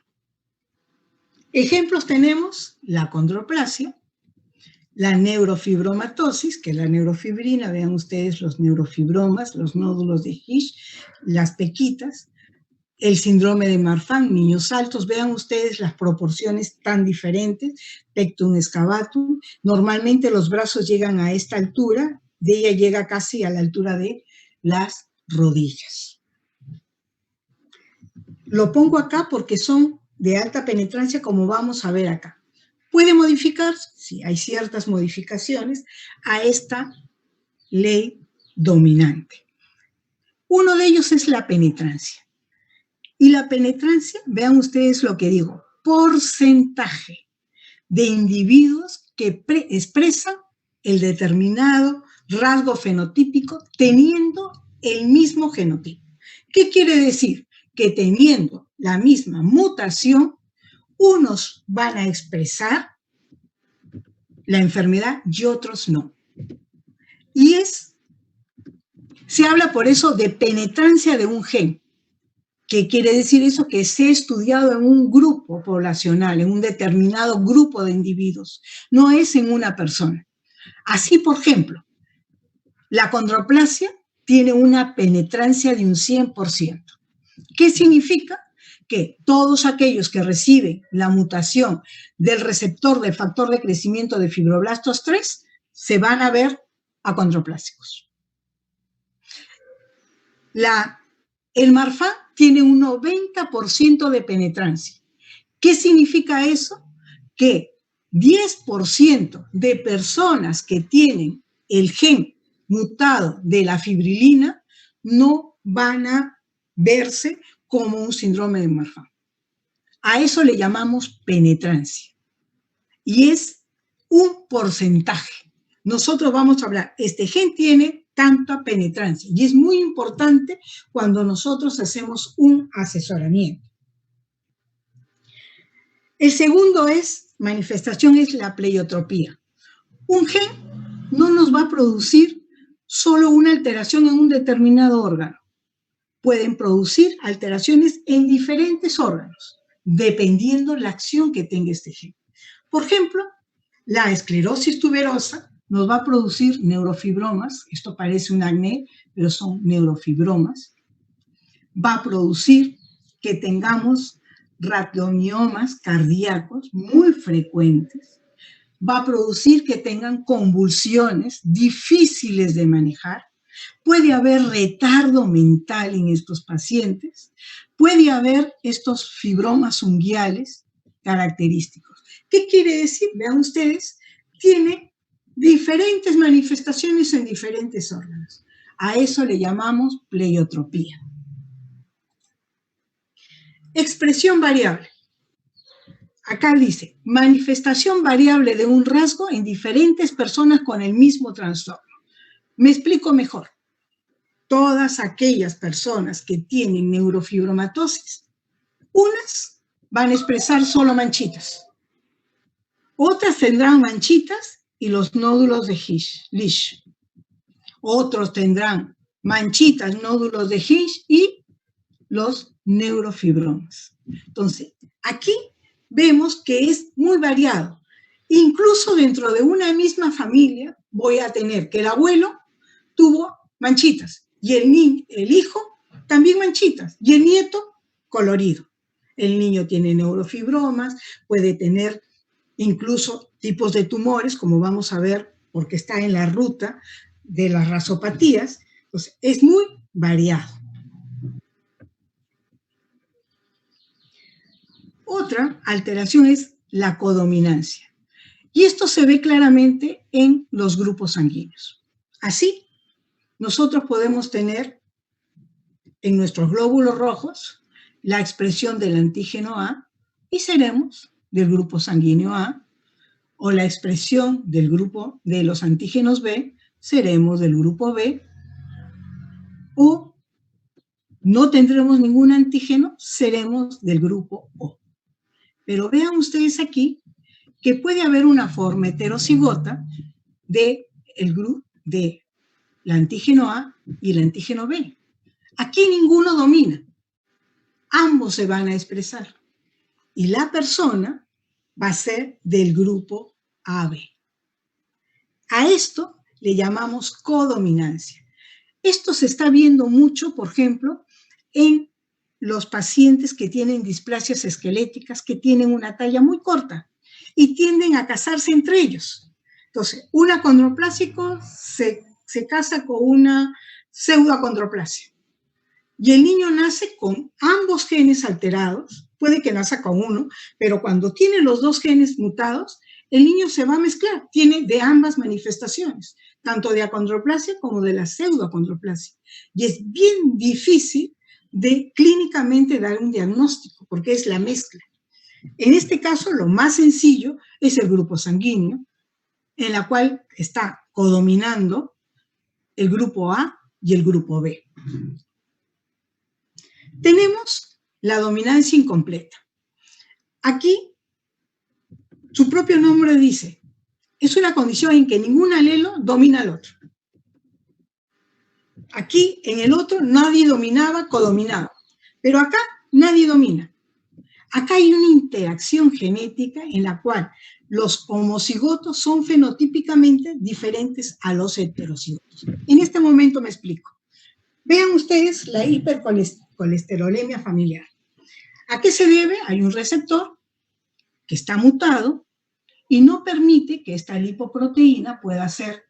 Ejemplos tenemos la condroplasia, la neurofibromatosis, que es la neurofibrina, vean ustedes los neurofibromas, los nódulos de Hirsch, las pequitas, el síndrome de Marfan, niños altos, vean ustedes las proporciones tan diferentes, pectum excavatum, normalmente los brazos llegan a esta altura, de ella llega casi a la altura de las rodillas. Lo pongo acá porque son de alta penetrancia, como vamos a ver acá. Puede modificar, sí, hay ciertas modificaciones a esta ley dominante. Uno de ellos es la penetrancia. Y la penetrancia, vean ustedes lo que digo, porcentaje de individuos que expresan el determinado rasgo fenotípico teniendo el mismo genotipo. ¿Qué quiere decir? Que teniendo la misma mutación, unos van a expresar la enfermedad y otros no. Y se habla por eso de penetrancia de un gen. ¿Qué quiere decir eso? Que se ha estudiado en un grupo poblacional, en un determinado grupo de individuos, no es en una persona. Así, por ejemplo, la condroplasia tiene una penetrancia de un 100%. ¿Qué significa? Que todos aquellos que reciben la mutación del receptor del factor de crecimiento de fibroblastos 3 se van a ver acondroplásicos. El Marfan tiene un 90% de penetrancia. ¿Qué significa eso? Que 10% de personas que tienen el gen mutado de la fibrilina no van a verse como un síndrome de Marfan. A eso le llamamos penetrancia. Y es un porcentaje. Nosotros vamos a hablar, este gen tiene tanta penetrancia. Y es muy importante cuando nosotros hacemos un asesoramiento. El segundo manifestación es la pleiotropía. Un gen no nos va a producir solo una alteración en un determinado órgano. Pueden producir alteraciones en diferentes órganos, dependiendo la acción que tenga este gen. Por ejemplo, la esclerosis tuberosa nos va a producir neurofibromas, esto parece un acné, pero son neurofibromas. Va a producir que tengamos rhabdomiomas cardíacos muy frecuentes. Va a producir que tengan convulsiones difíciles de manejar. Puede haber retardo mental en estos pacientes. Puede haber estos fibromas unguiales característicos. ¿Qué quiere decir? Vean ustedes, tiene diferentes manifestaciones en diferentes órganos. A eso le llamamos pleiotropía. Expresión variable. Acá dice, manifestación variable de un rasgo en diferentes personas con el mismo trastorno. Me explico mejor. Todas aquellas personas que tienen neurofibromatosis, unas van a expresar solo manchitas, otras tendrán manchitas y los nódulos de Hirsch. Otros tendrán manchitas, nódulos de Hirsch y los neurofibromas. Entonces, aquí vemos que es muy variado Incluso dentro de una misma familia voy a tener que el abuelo tuvo manchitas y el hijo también manchitas y el nieto colorido. El niño tiene neurofibromas, puede tener incluso tipos de tumores, como vamos a ver, porque está en la ruta de las rasopatías. Entonces, es muy variado. Otra alteración es la codominancia. Y esto se ve claramente en los grupos sanguíneos. Así, nosotros podemos tener en nuestros glóbulos rojos la expresión del antígeno A y seremos del grupo sanguíneo A, o la expresión del grupo de los antígenos B, seremos del grupo B, o no tendremos ningún antígeno, seremos del grupo O. Pero vean ustedes aquí que puede haber una forma heterocigota del antígeno A y el antígeno B. Aquí ninguno domina. Ambos se van a expresar. Y la persona va a ser del grupo AB. A esto le llamamos codominancia. Esto se está viendo mucho, por ejemplo, en los pacientes que tienen displasias esqueléticas, que tienen una talla muy corta y tienden a casarse entre ellos. Entonces, un acondroplásico se casa con una pseudoacondroplasia. Y el niño nace con ambos genes alterados, puede que nazca con uno, pero cuando tiene los dos genes mutados, el niño se va a mezclar, tiene de ambas manifestaciones, tanto de acondroplasia como de la pseudoacondroplasia. Y es bien difícil de clínicamente dar un diagnóstico, porque es la mezcla. En este caso, lo más sencillo es el grupo sanguíneo, en la cual está codominando el grupo A y el grupo B. Tenemos la dominancia incompleta. Aquí, su propio nombre dice, es una condición en que ningún alelo domina al otro. Aquí, en el otro, nadie dominaba, codominaba. Pero acá, nadie domina. Acá hay una interacción genética en la cual los homocigotos son fenotípicamente diferentes a los heterocigotos. En este momento me explico. Vean ustedes la hipercolesterolemia familiar. ¿A qué se debe? Hay un receptor que está mutado y no permite que esta lipoproteína pueda ser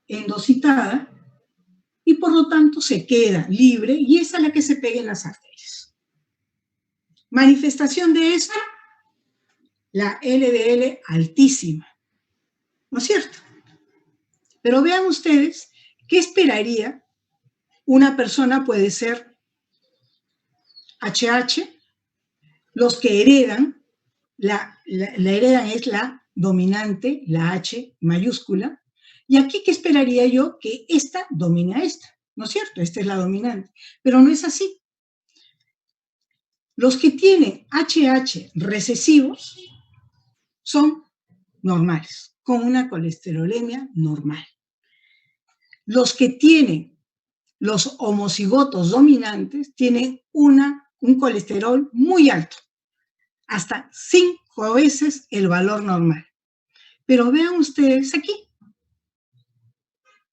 endocitada y por lo tanto se queda libre y es a la que se pega en las arterias. Manifestación de esto, la LDL altísima, ¿no es cierto? Pero vean ustedes, ¿qué esperaría? Una persona puede ser HH, los que heredan, la heredan es la dominante, la H mayúscula, y aquí, ¿qué esperaría yo? Que esta domine a esta, ¿no es cierto? Esta es la dominante, pero no es así. Los que tienen HH recesivos son normales, con una colesterolemia normal. Los que tienen los homocigotos dominantes tienen un colesterol muy alto, hasta 5 veces el valor normal. Pero vean ustedes aquí.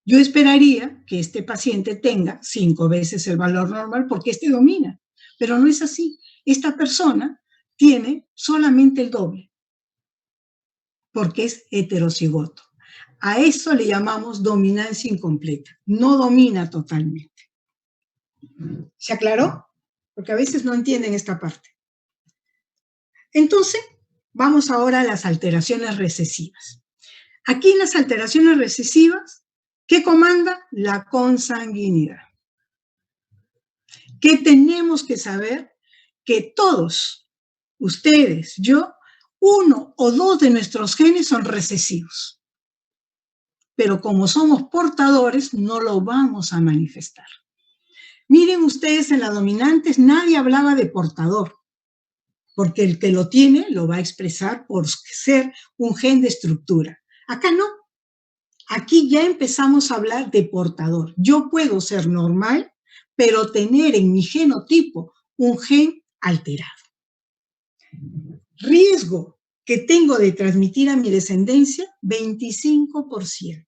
Yo esperaría que este paciente tenga 5 veces el valor normal porque este domina, pero no es así. Esta persona tiene solamente el doble porque es heterocigoto. A eso le llamamos dominancia incompleta. No domina totalmente. ¿Se aclaró? Porque a veces no entienden esta parte. Entonces, vamos ahora a las alteraciones recesivas. Aquí en las alteraciones recesivas, ¿qué comanda? La consanguinidad. ¿Qué tenemos que saber? Que todos, ustedes, yo, 1 o 2 de nuestros genes son recesivos. Pero como somos portadores, no lo vamos a manifestar. Miren ustedes en las dominantes, nadie hablaba de portador, porque el que lo tiene lo va a expresar por ser un gen de estructura. Acá no. Aquí ya empezamos a hablar de portador. Yo puedo ser normal, pero tener en mi genotipo un gen alterado. Riesgo que tengo de transmitir a mi descendencia? 25%.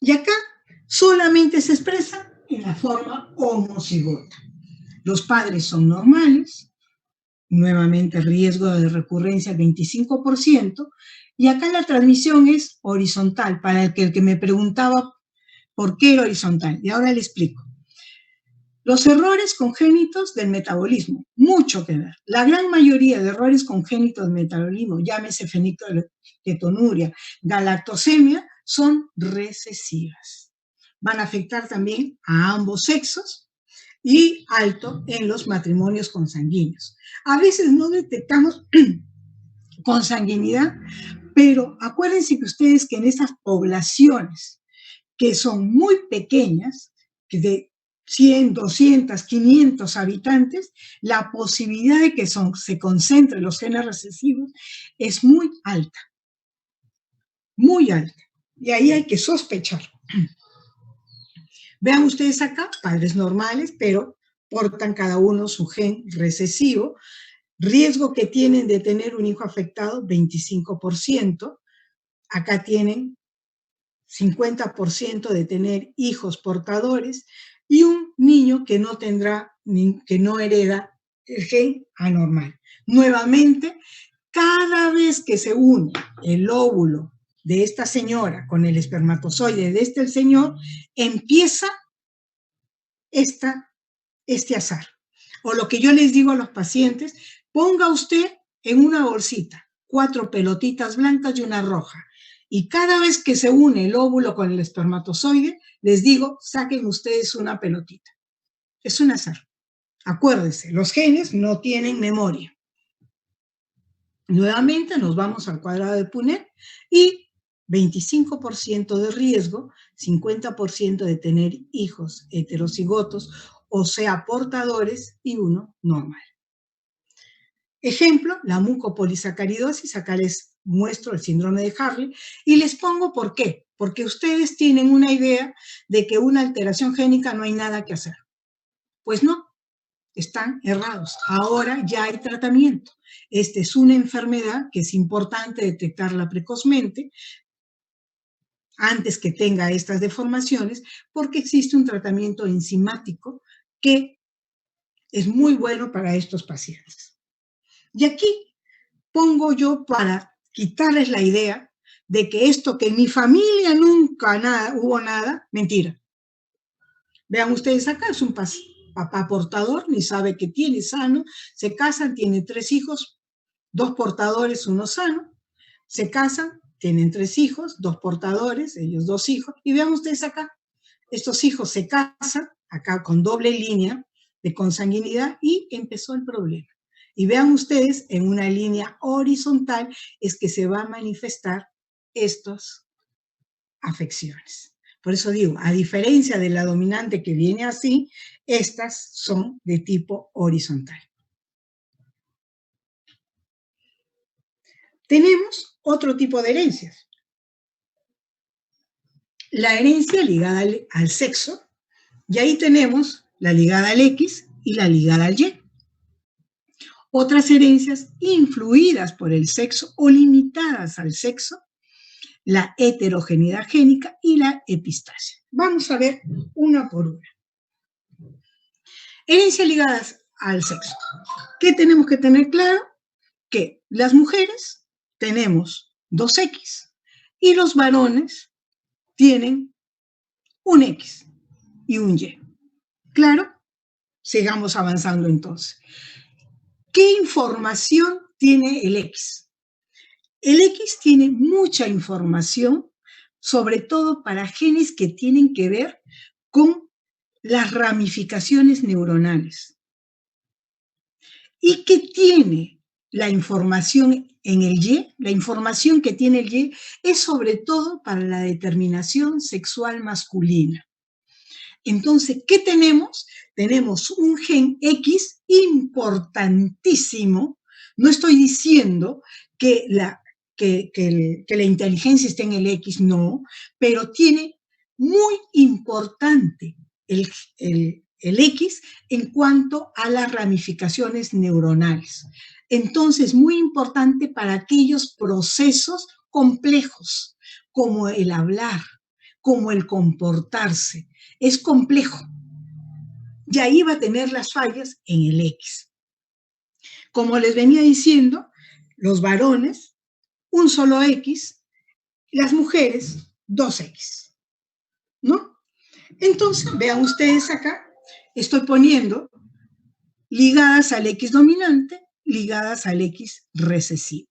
Y acá solamente se expresa en la forma homocigota. Los padres son normales, nuevamente riesgo de recurrencia 25%, y acá la transmisión es horizontal, para el que me preguntaba por qué era horizontal, y ahora le explico. Los errores congénitos del metabolismo, mucho que ver. La gran mayoría de errores congénitos del metabolismo, llámese fenilketonuria, galactosemia, son recesivas. Van a afectar también a ambos sexos y alto en los matrimonios consanguíneos. A veces no detectamos consanguinidad, pero acuérdense que ustedes que en esas poblaciones que son muy pequeñas, que de 100, 200, 500 habitantes, la posibilidad de que se concentren los genes recesivos es muy alta. Muy alta. Y ahí hay que sospechar. Vean ustedes acá, padres normales, pero portan cada uno su gen recesivo. Riesgo que tienen de tener un hijo afectado, 25%. Acá tienen 50% de tener hijos portadores y un niño que no tendrá, que no hereda el gen anormal. Nuevamente, cada vez que se une el óvulo de esta señora con el espermatozoide de este señor, empieza este azar. O lo que yo les digo a los pacientes, ponga usted en una bolsita 4 pelotitas blancas y una roja. Y cada vez que se une el óvulo con el espermatozoide, les digo, saquen ustedes una pelotita. Es un azar. Acuérdense, los genes no tienen memoria. Nuevamente nos vamos al cuadrado de Punnett y 25% de riesgo, 50% de tener hijos heterocigotos, o sea, portadores, y uno normal. Ejemplo, la mucopolisacaridosis, acá les muestro el síndrome de Harley, y les pongo por qué. Porque ustedes tienen una idea de que una alteración génica no hay nada que hacer. Pues no, están errados. Ahora ya hay tratamiento. Esta es una enfermedad que es importante detectarla precozmente, antes que tenga estas deformaciones, porque existe un tratamiento enzimático que es muy bueno para estos pacientes. Y aquí pongo yo para quitarles la idea de que esto que en mi familia nunca hubo nada, mentira. Vean ustedes acá, es un papá portador, ni sabe que tiene, sano, se casan, tiene 3 hijos, 2 portadores, 1 sano, se casan, tienen 3 hijos, 2 portadores, ellos 2 hijos, y vean ustedes acá, estos hijos se casan, acá con doble línea de consanguinidad, y empezó el problema. Y vean ustedes, en una línea horizontal es que se va a manifestar estas afecciones. Por eso digo, a diferencia de la dominante que viene así, estas son de tipo horizontal. Tenemos otro tipo de herencias. La herencia ligada al sexo, y ahí tenemos la ligada al X y la ligada al Y. Otras herencias influidas por el sexo o limitadas al sexo, la heterogeneidad génica y la epistasia. Vamos a ver una por una. Herencias ligadas al sexo. ¿Qué tenemos que tener claro? Que las mujeres tenemos 2X y los varones tienen un X y un Y. ¿Claro? Sigamos avanzando entonces. ¿Qué información tiene el X? El X tiene mucha información, sobre todo para genes que tienen que ver con las ramificaciones neuronales. ¿Y qué tiene la información en el Y? La información que tiene el Y es sobre todo para la determinación sexual masculina. Entonces, ¿qué tenemos? Tenemos un gen X importantísimo. No estoy diciendo que la inteligencia esté en el X, no, pero tiene muy importante el X en cuanto a las ramificaciones neuronales. Entonces, muy importante para aquellos procesos complejos, como el hablar, como el comportarse. Es complejo. Y ahí va a tener las fallas en el X. Como les venía diciendo, los varones, un solo X, las mujeres, 2X, ¿no? Entonces, vean ustedes acá, estoy poniendo ligadas al X dominante, ligadas al X recesivo.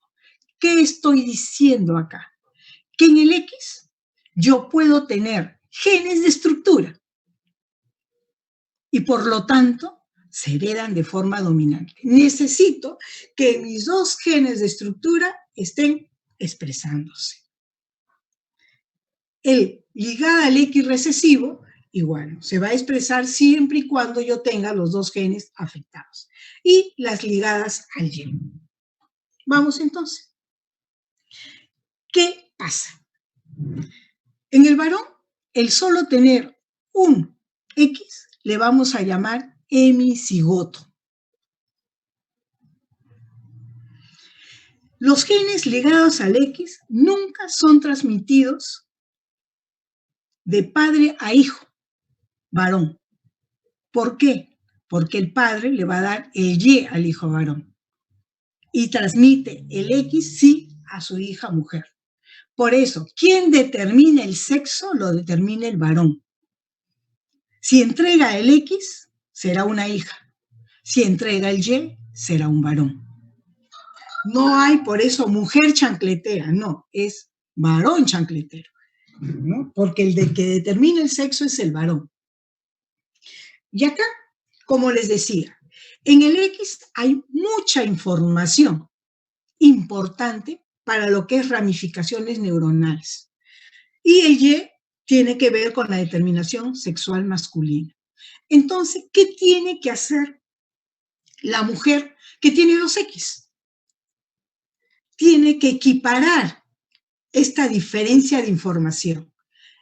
¿Qué estoy diciendo acá? Que en el X yo puedo tener genes de estructura y por lo tanto se heredan de forma dominante. Necesito que mis dos genes de estructura estén expresándose. El ligada al X recesivo, igual, se va a expresar siempre y cuando yo tenga los dos genes afectados. Y las ligadas al Y. Vamos entonces. ¿Qué pasa? En el varón, el solo tener un X le vamos a llamar hemicigoto. Los genes ligados al X nunca son transmitidos de padre a hijo, varón. ¿Por qué? Porque el padre le va a dar el Y al hijo varón y transmite el X sí a su hija mujer. Por eso, ¿quién determina el sexo? Lo determina el varón. Si entrega el X, será una hija. Si entrega el Y, será un varón. No hay por eso mujer chancletera, no, es varón chancletero, ¿no? Porque el de que determina el sexo es el varón. Y acá, como les decía, en el X hay mucha información importante para lo que es ramificaciones neuronales. Y el Y tiene que ver con la determinación sexual masculina. Entonces, ¿qué tiene que hacer la mujer que tiene dos X? Tiene que equiparar esta diferencia de información.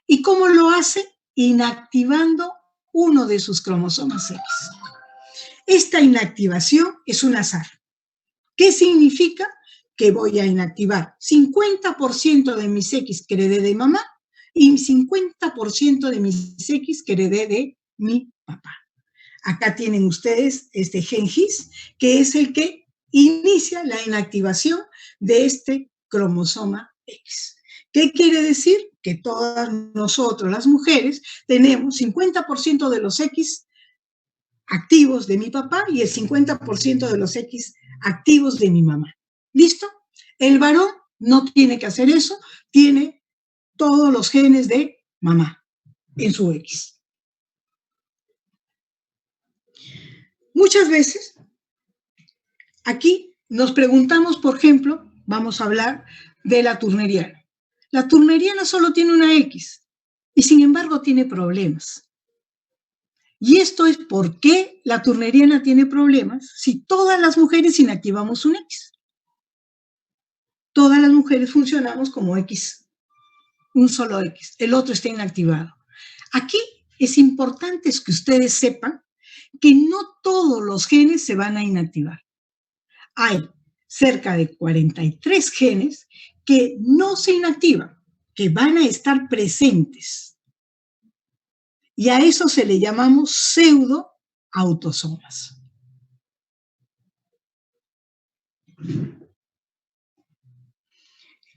¿Y cómo lo hace? Inactivando uno de sus cromosomas X. Esta inactivación es un azar. ¿Qué significa? Que voy a inactivar 50% de mis X que heredé de mamá y 50% de mis X que heredé de mi papá. Acá tienen ustedes este gen GIS, que es el que inicia la inactivación de este cromosoma X. ¿Qué quiere decir? Que todas nosotros, las mujeres, tenemos 50% de los X activos de mi papá y el 50% de los X activos de mi mamá. ¿Listo? El varón no tiene que hacer eso, tiene todos los genes de mamá en su X. Muchas veces, aquí nos preguntamos, por ejemplo, vamos a hablar de la turneriana. La turneriana solo tiene una X y sin embargo tiene problemas. Y esto es por qué la turneriana tiene problemas si todas las mujeres inactivamos un X. Todas las mujeres funcionamos como X, un solo X, el otro está inactivado. Aquí es importante que ustedes sepan que no todos los genes se van a inactivar. Hay cerca de 43 genes que no se inactivan, que van a estar presentes. Y a eso se le llamamos pseudoautosomas.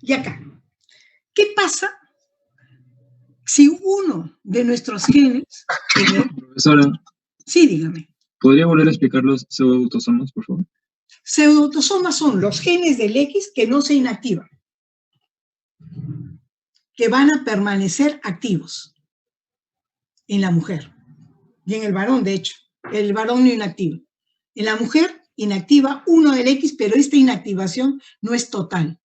Y acá, ¿qué pasa si uno de nuestros genes... Profesora. Sí, dígame. ¿Podría volver a explicar los pseudoautosomas, por favor? Pseudoautosomas son los genes del X que no se inactivan, que van a permanecer activos en la mujer y en el varón, de hecho. El varón no inactiva. En la mujer inactiva uno del X, pero esta inactivación no es total.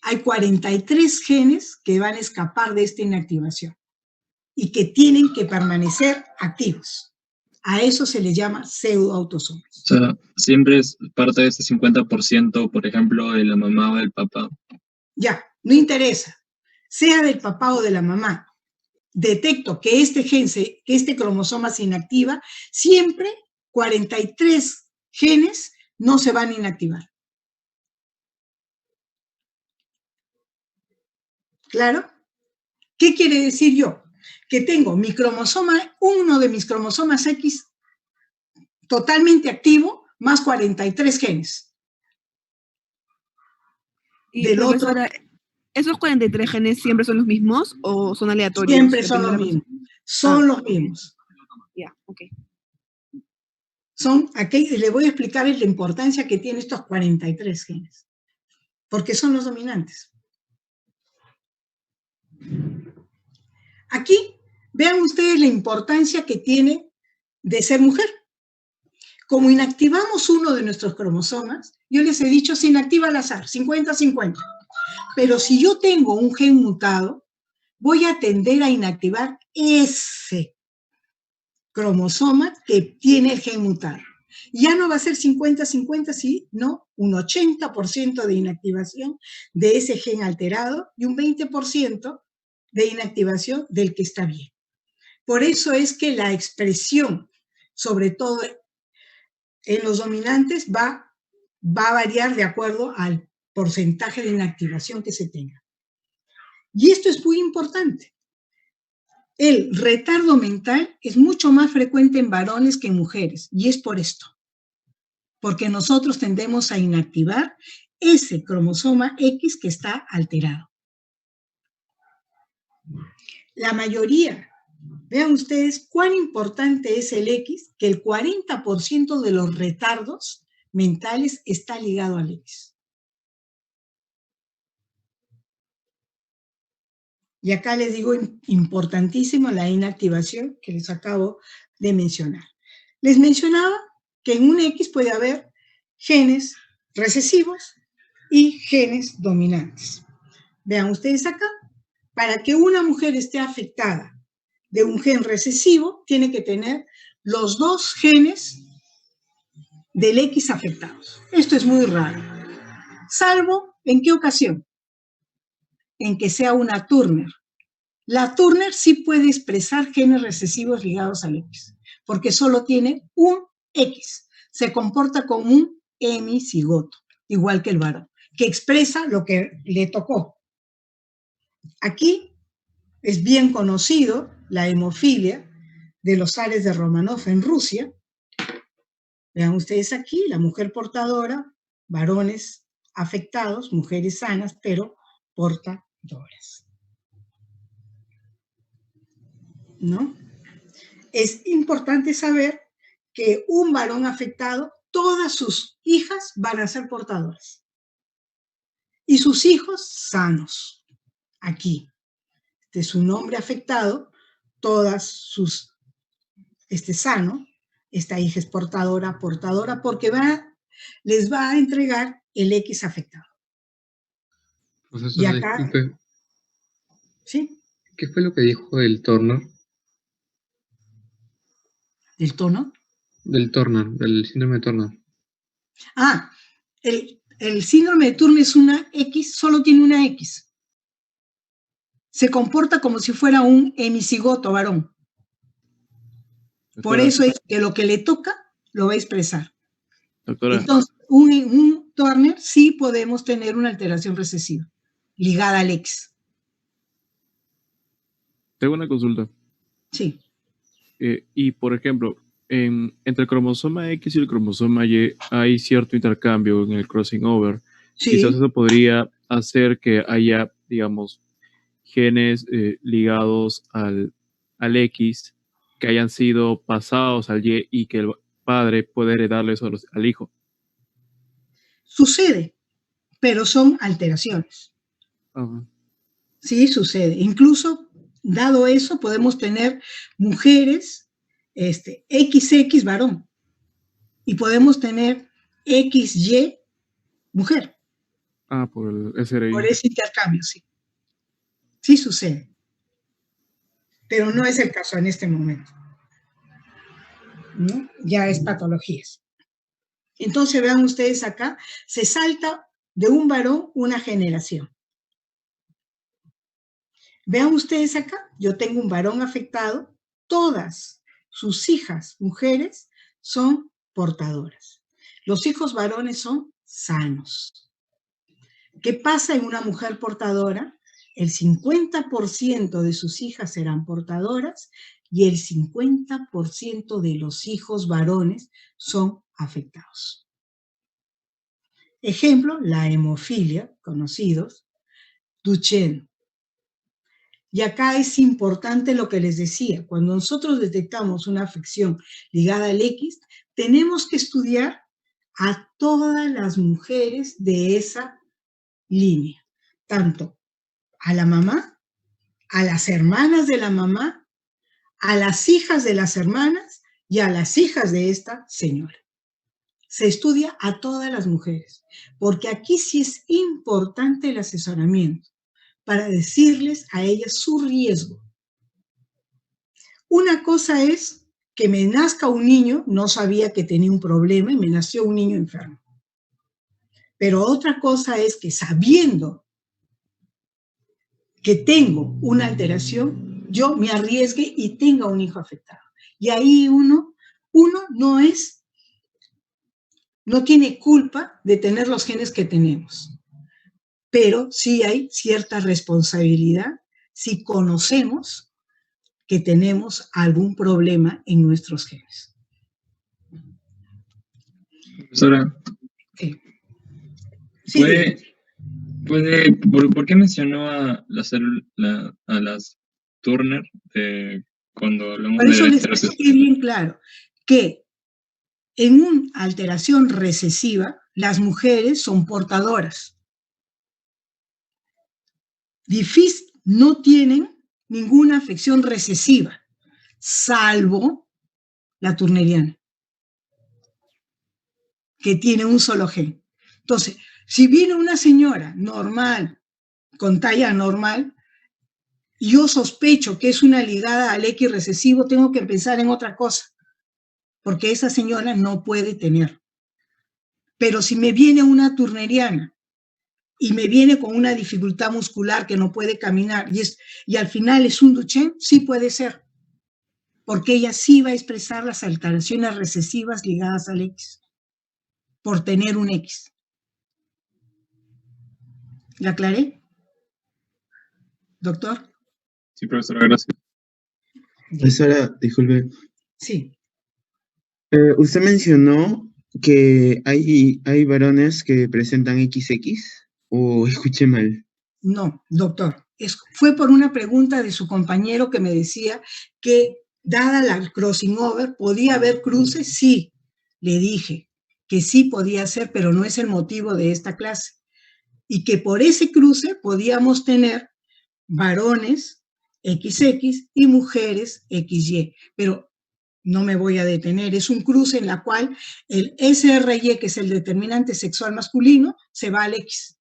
Hay 43 genes que van a escapar de esta inactivación y que tienen que permanecer activos. A eso se les llama pseudoautosomas. O sea, siempre es parte de este 50%, por ejemplo, de la mamá o del papá. Ya, no interesa. Sea del papá o de la mamá. Detecto que este gen, que este cromosoma se inactiva, siempre 43 genes no se van a inactivar. ¿Claro? ¿Qué quiere decir yo? Que tengo mi cromosoma, uno de mis cromosomas X totalmente activo, más 43 genes. Y Del otro, profesora, ¿esos 43 genes siempre son los mismos o son aleatorios? siempre son los dependiendo de la mismos. Son los mismos. Ya, ok. Son aquí, le voy a explicar la importancia que tienen estos 43 genes, porque son los dominantes. Aquí, vean ustedes la importancia que tiene de ser mujer. Como inactivamos uno de nuestros cromosomas, yo les he dicho, se inactiva al azar, 50-50. Pero si yo tengo un gen mutado, voy a tender a inactivar ese cromosoma que tiene el gen mutado. Ya no va a ser 50-50, sino un 80% de inactivación de ese gen alterado y un 20% de inactivación del que está bien. Por eso es que la expresión, sobre todo en los dominantes, va a variar de acuerdo al porcentaje de inactivación que se tenga. Y esto es muy importante. El retardo mental es mucho más frecuente en varones que en mujeres, y es por esto. Porque nosotros tendemos a inactivar ese cromosoma X que está alterado. La mayoría, vean ustedes cuán importante es el X, que el 40% de los retardos mentales está ligado al X. Y acá les digo, importantísimo la inactivación que les acabo de mencionar. Les mencionaba que en un X puede haber genes recesivos y genes dominantes. Vean ustedes acá, para que una mujer esté afectada de un gen recesivo, tiene que tener los dos genes del X afectados. Esto es muy raro. Salvo, ¿en qué ocasión? En que sea una Turner. La Turner sí puede expresar genes recesivos ligados al X, porque solo tiene un X. Se comporta como un hemicigoto, igual que el varón, que expresa lo que le tocó. Aquí es bien conocido la hemofilia de los zares de Romanov en Rusia. Vean ustedes aquí, la mujer portadora, varones afectados, mujeres sanas, pero portadoras. ¿No? Es importante saber que un varón afectado, todas sus hijas van a ser portadoras. Y sus hijos sanos. Aquí. Este es un hombre afectado, todas sus, sano, esta hija es portadora, porque les va a entregar el X afectado. Profesor, Y acá, disculpe, ¿sí? ¿qué fue lo que dijo el Turner? ¿Del tono? Del Turner, del síndrome de Turner. Ah, el síndrome de Turner es una X, solo tiene una X. Se comporta como si fuera un hemicigoto varón. Por eso es que lo que le toca lo va a expresar. Doctora. Entonces, un Turner sí podemos tener una alteración recesiva ligada al X. Tengo una consulta. Sí. Y, por ejemplo, entre el cromosoma X y el cromosoma Y hay cierto intercambio en el crossing over. Sí. Quizás eso podría hacer que haya, digamos, genes ligados al X que hayan sido pasados al Y y que el padre puede heredarle eso al hijo. Sucede, pero son alteraciones. Sí, sucede. Incluso, dado eso, podemos tener mujeres XX varón y podemos tener XY mujer. Por el SRI. Por ese intercambio, sí. Sí sucede. Pero no es el caso en este momento. ¿No? Ya es patologías. Entonces, vean ustedes acá, se salta de un varón una generación. Vean ustedes acá, yo tengo un varón afectado, todas sus hijas, mujeres, son portadoras. Los hijos varones son sanos. ¿Qué pasa en una mujer portadora? El 50% de sus hijas serán portadoras y el 50% de los hijos varones son afectados. Ejemplo, la hemofilia, conocidos, Duchenne. Y acá es importante lo que les decía, cuando nosotros detectamos una afección ligada al X, tenemos que estudiar a todas las mujeres de esa línea, tanto a la mamá, a las hermanas de la mamá, a las hijas de las hermanas y a las hijas de esta señora. Se estudia a todas las mujeres, porque aquí sí es importante el asesoramiento para decirles a ellas su riesgo. Una cosa es que me nazca un niño, no sabía que tenía un problema y me nació un niño enfermo. Pero otra cosa es que sabiendo que tengo una alteración, yo me arriesgue y tenga un hijo afectado. Y ahí uno no tiene culpa de tener los genes que tenemos, pero sí hay cierta responsabilidad si conocemos que tenemos algún problema en nuestros genes. Profesora, Sí. ¿Por qué mencionó a las Turner cuando hablamos Por eso de les expliqué bien claro que en una alteración recesiva, las mujeres son portadoras. No tienen ninguna afección recesiva, salvo la turneriana, que tiene un solo gen. Entonces, si viene una señora normal, con talla normal, y yo sospecho que es una ligada al X recesivo, tengo que pensar en otra cosa, porque esa señora no puede tener. Pero si me viene una turneriana y me viene con una dificultad muscular que no puede caminar y al final es un Duchenne, sí puede ser, porque ella sí va a expresar las alteraciones recesivas ligadas al X, por tener un X. ¿La aclaré? ¿Doctor? Sí, profesora, gracias. Profesora, disculpe. Sí. Usted mencionó que hay varones que presentan XX, ¿o escuché mal? No, doctor. Fue por una pregunta de su compañero que me decía que, dada la crossing over, ¿podía haber cruces? Sí, le dije que sí podía ser, pero no es el motivo de esta clase. Y que por ese cruce podíamos tener varones XX y mujeres XY. Pero no me voy a detener. Es un cruce en la cual el SRY, que es el determinante sexual masculino, se va al X.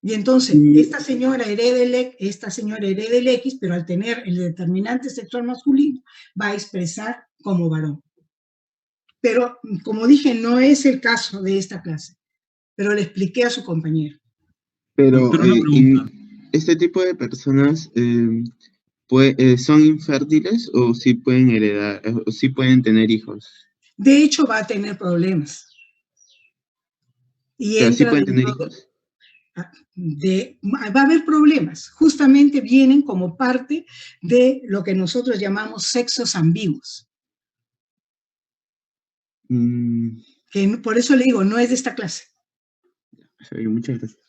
Y entonces, esta señora hereda el X, pero al tener el determinante sexual masculino, va a expresar como varón. Pero, como dije, no es el caso de esta clase. Pero le expliqué a su compañero. Pero ¿este tipo de personas son infértiles o sí pueden heredar, o sí pueden tener hijos? De hecho, va a tener problemas. Y ¿Pero sí pueden tener hijos? Va a haber problemas. Justamente vienen como parte de lo que nosotros llamamos sexos ambiguos. Que por eso le digo, no es de esta clase. Muchas gracias.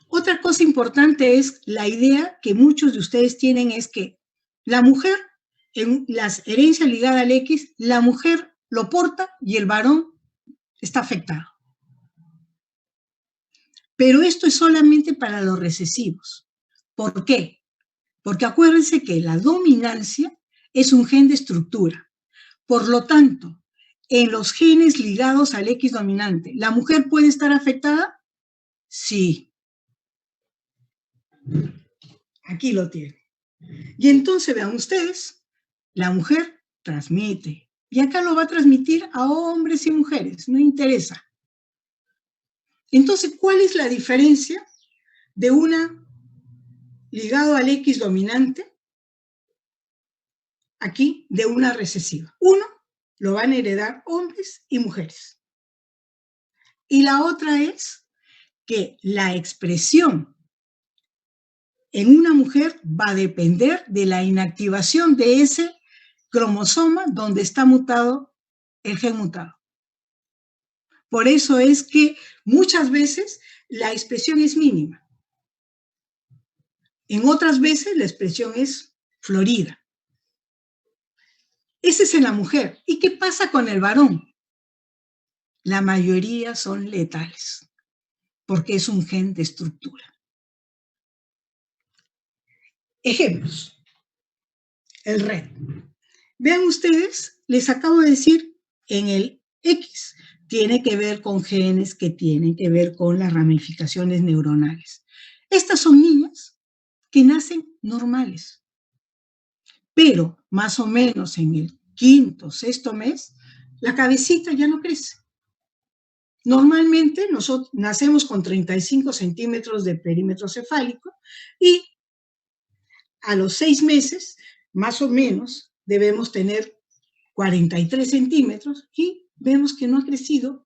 Otra cosa importante es la idea que muchos de ustedes tienen, es que la mujer, en las herencias ligadas al X, la mujer lo porta y el varón está afectado. Pero esto es solamente para los recesivos. ¿Por qué? Porque acuérdense que la dominancia es un gen de estructura. Por lo tanto, en los genes ligados al X dominante, ¿la mujer puede estar afectada? Sí. Aquí lo tienen. Y entonces vean ustedes, la mujer transmite. Y acá lo va a transmitir a hombres y mujeres, no interesa. Entonces, ¿cuál es la diferencia de una ligado al X dominante, aquí, de una recesiva? Uno, lo van a heredar hombres y mujeres. Y la otra es que la expresión en una mujer va a depender de la inactivación de ese cromosoma donde está mutado el gen mutado. Por eso es que muchas veces la expresión es mínima. En otras veces la expresión es florida. Ese es en la mujer. ¿Y qué pasa con el varón? La mayoría son letales, porque es un gen de estructura. Ejemplos. El red. Vean ustedes, les acabo de decir, en el X tiene que ver con genes que tienen que ver con las ramificaciones neuronales. Estas son niñas que nacen normales, pero más o menos en el quinto, sexto mes, la cabecita ya no crece. Normalmente nosotros nacemos con 35 centímetros de perímetro cefálico y a los 6 meses, más o menos, debemos tener 43 centímetros y vemos que no ha crecido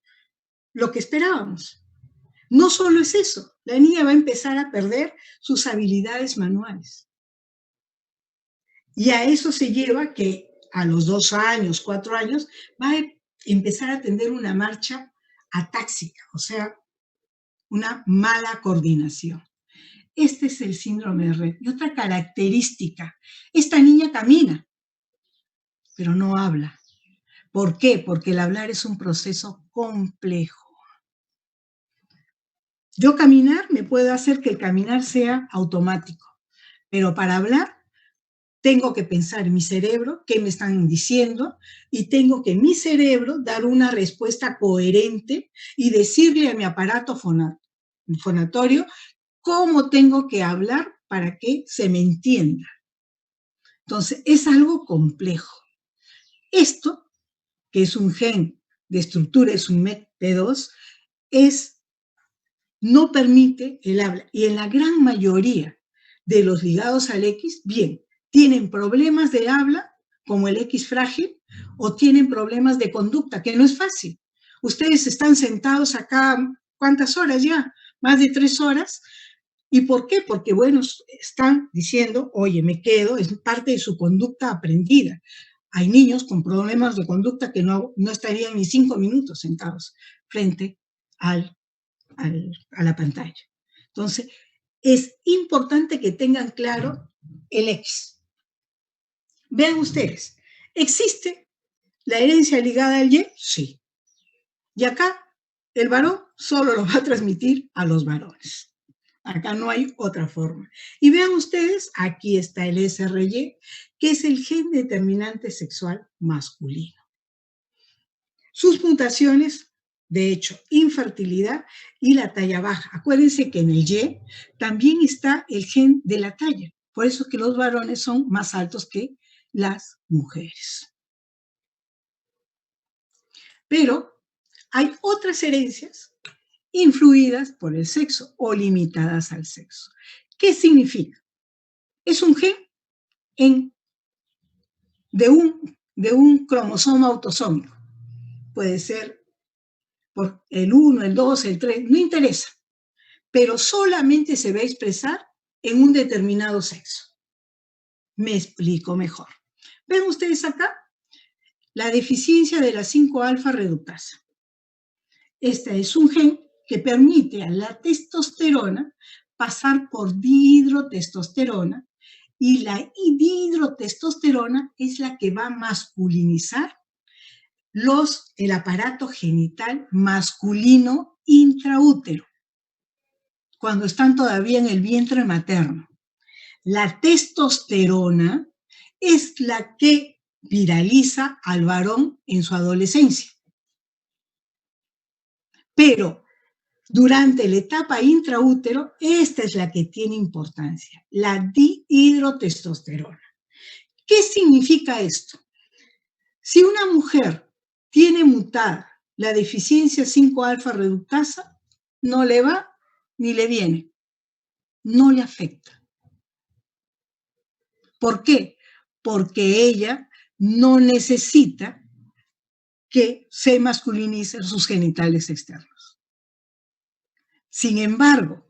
lo que esperábamos. No solo es eso, la niña va a empezar a perder sus habilidades manuales. Y a eso se lleva que a los 2 años, 4 años, va a empezar a tener una marcha atáxica, o sea, una mala coordinación. Este es el síndrome de Rett. Y otra característica, esta niña camina, pero no habla. ¿Por qué? Porque el hablar es un proceso complejo. Yo caminar me puedo hacer que el caminar sea automático, pero para hablar tengo que pensar en mi cerebro qué me están diciendo y tengo que mi cerebro dar una respuesta coherente y decirle a mi aparato fonatorio cómo tengo que hablar para que se me entienda. Entonces, es algo complejo. Esto, que es un gen de estructura, es un MECP2, no permite el habla. Y en la gran mayoría de los ligados al X, bien, tienen problemas de habla, como el X frágil, o tienen problemas de conducta, que no es fácil. Ustedes están sentados acá, ¿cuántas horas ya? Más de 3 horas. ¿Y por qué? Porque, bueno, están diciendo, oye, me quedo, es parte de su conducta aprendida. Hay niños con problemas de conducta que no estarían ni 5 minutos sentados frente a la pantalla. Entonces, es importante que tengan claro el X. Vean ustedes, ¿existe la herencia ligada al Y? Sí. Y acá, el varón solo lo va a transmitir a los varones. Acá no hay otra forma. Y vean ustedes, aquí está el SRY, que es el gen determinante sexual masculino. Sus mutaciones, de hecho, infertilidad y la talla baja. Acuérdense que en el Y también está el gen de la talla. Por eso es que los varones son más altos que las mujeres. Pero hay otras herencias influidas por el sexo o limitadas al sexo. ¿Qué significa? Es un gen de un cromosoma autosómico. Puede ser por el 1, el 2, el 3, no interesa, pero solamente se va a expresar en un determinado sexo. Me explico mejor. ¿Ven ustedes acá? La deficiencia de la 5-alfa reductasa. Este es un gen que permite a la testosterona pasar por dihidrotestosterona y la dihidrotestosterona es la que va a masculinizar el aparato genital masculino intraútero, cuando están todavía en el vientre materno. La testosterona es la que viraliza al varón en su adolescencia. Pero durante la etapa intraútero, esta es la que tiene importancia, la dihidrotestosterona. ¿Qué significa esto? Si una mujer tiene mutada la deficiencia 5-alfa reductasa, no le va ni le viene, no le afecta. ¿Por qué? Porque ella no necesita que se masculinicen sus genitales externos. Sin embargo,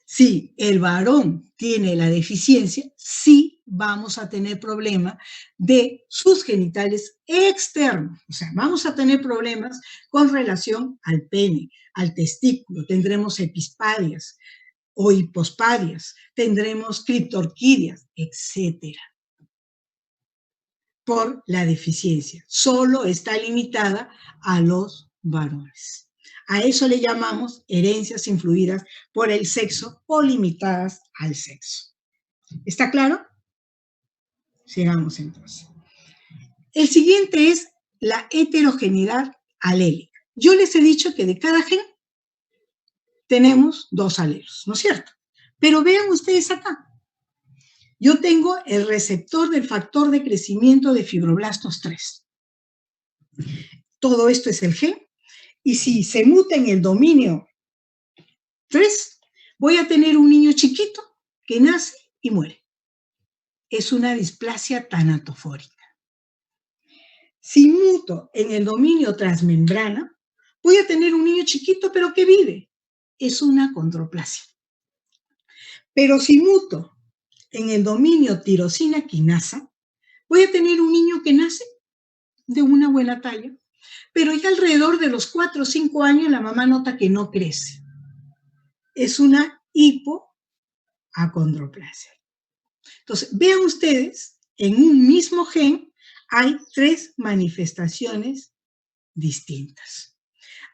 si el varón tiene la deficiencia, sí vamos a tener problema de sus genitales externos. O sea, vamos a tener problemas con relación al pene, al testículo. Tendremos epispadias o hipospadias, tendremos criptorquidias, etc. Por la deficiencia. Solo está limitada a los varones. A eso le llamamos herencias influidas por el sexo o limitadas al sexo. ¿Está claro? Sigamos entonces. El siguiente es la heterogeneidad alélica. Yo les he dicho que de cada gen tenemos 2 alelos, ¿no es cierto? Pero vean ustedes acá. Yo tengo el receptor del factor de crecimiento de fibroblastos 3. Todo esto es el gen. Y si se muta en el dominio 3, voy a tener un niño chiquito que nace y muere. Es una displasia tanatofórica. Si muto en el dominio transmembrana, voy a tener un niño chiquito pero que vive. Es una condroplasia. Pero si muto en el dominio tirosina quinasa, voy a tener un niño que nace de una buena talla, pero ya alrededor de los 4 o 5 años la mamá nota que no crece. Es una hipoacondroplasia. Entonces, vean ustedes, en un mismo gen hay 3 manifestaciones distintas.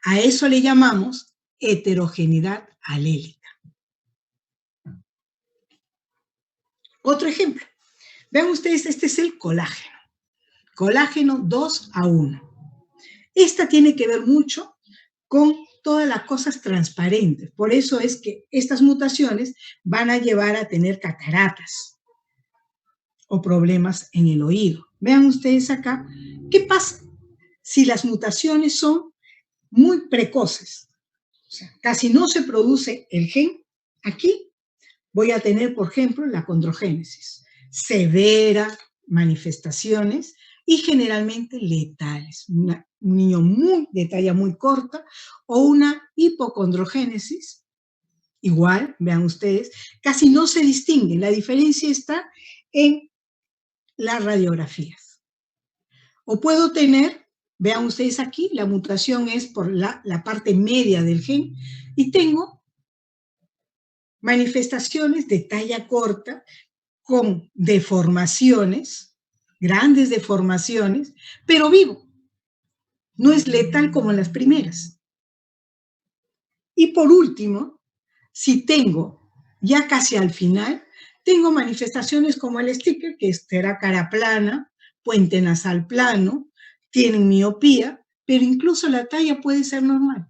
A eso le llamamos heterogeneidad alélica. Otro ejemplo. Vean ustedes, este es el colágeno. Colágeno 2A1. Esta tiene que ver mucho con todas las cosas transparentes. Por eso es que estas mutaciones van a llevar a tener cataratas o problemas en el oído. Vean ustedes acá, ¿qué pasa si las mutaciones son muy precoces? O sea, casi no se produce el gen. Aquí voy a tener, por ejemplo, la condrogénesis. Severa manifestaciones y generalmente letales. Un niño de talla muy corta o una hipocondrogénesis. Igual, vean ustedes, casi no se distinguen. La diferencia está en las radiografías. O puedo tener, vean ustedes aquí, la mutación es por la parte media del gen y tengo manifestaciones de talla corta con deformaciones, grandes deformaciones, pero vivo. No es letal como en las primeras. Y por último, si tengo, ya casi al final, tengo manifestaciones como el sticker, que será cara plana, puente nasal plano, tienen miopía, pero incluso la talla puede ser normal.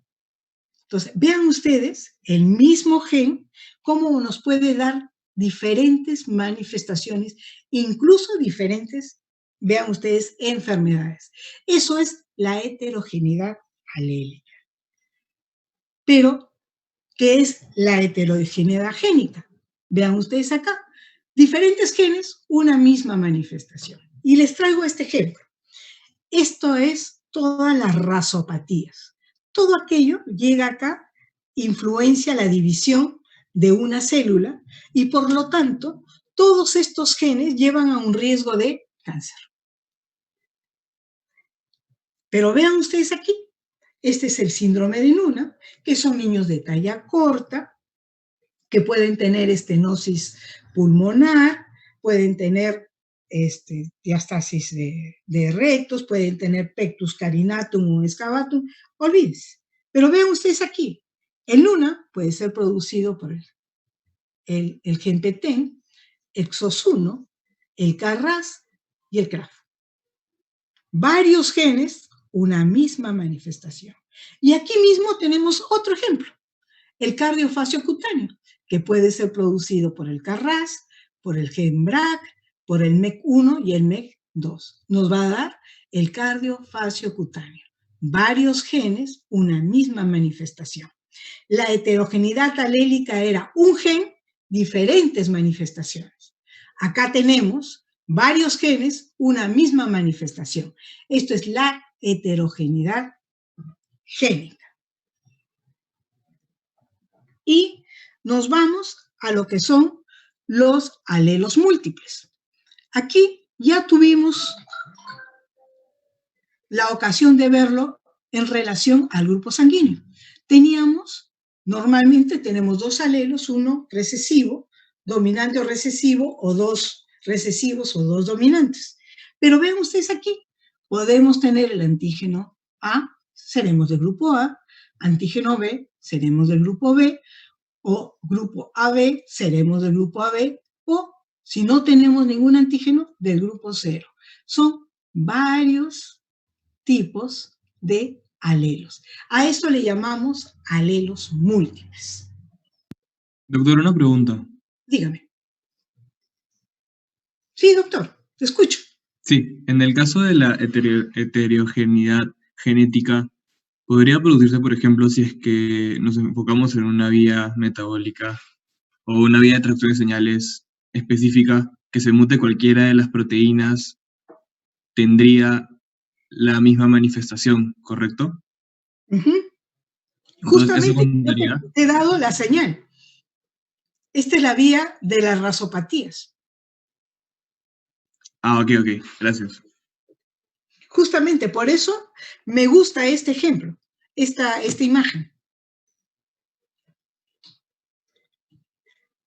Entonces, vean ustedes el mismo gen, cómo nos puede dar diferentes manifestaciones, incluso diferentes, vean ustedes, enfermedades. Eso es la heterogeneidad alélica. Pero, ¿qué es la heterogeneidad génica? Vean ustedes acá, diferentes genes, una misma manifestación. Y les traigo este ejemplo. Esto es todas las rasopatías. Todo aquello llega acá, influencia la división de una célula y por lo tanto, todos estos genes llevan a un riesgo de cáncer. Pero vean ustedes aquí, este es el síndrome de Noonan, que son niños de talla corta, que pueden tener estenosis pulmonar, pueden tener diástasis de rectos, pueden tener pectus carinatum o excavatum, olvídense. Pero vean ustedes aquí, el Noonan puede ser producido por el gen PTEN, el XOS1, el KRAS y el KRAF. Varios genes, una misma manifestación. Y aquí mismo tenemos otro ejemplo, el cardiofacio cutáneo, que puede ser producido por el KRAS, por el gen BRAC, por el MEC1 y el MEC2. Nos va a dar el cardiofacio cutáneo. Varios genes, una misma manifestación. La heterogeneidad alélica era un gen, diferentes manifestaciones. Acá tenemos varios genes, una misma manifestación. Esto es la heterogeneidad génica. Y nos vamos a lo que son los alelos múltiples. Aquí ya tuvimos la ocasión de verlo en relación al grupo sanguíneo. Normalmente tenemos dos alelos, uno recesivo, dominante o recesivo, o dos recesivos o dos dominantes. Pero vean ustedes aquí, podemos tener el antígeno A, seremos del grupo A, antígeno B, seremos del grupo B, o grupo AB, seremos del grupo AB, o si no tenemos ningún antígeno, del grupo 0. Son varios tipos de alelos. A esto le llamamos alelos múltiples. Doctor, una pregunta. Dígame. Sí, doctor, te escucho. Sí, en el caso de la heterogeneidad genética, ¿podría producirse, por ejemplo, si es que nos enfocamos en una vía metabólica o una vía de tracción de señales específica, que se mute cualquiera de las proteínas, tendría la misma manifestación, ¿correcto? Justamente yo te he dado la señal. Esta es la vía de las rasopatías. Ah, ok, gracias. Justamente por eso me gusta este ejemplo, esta imagen.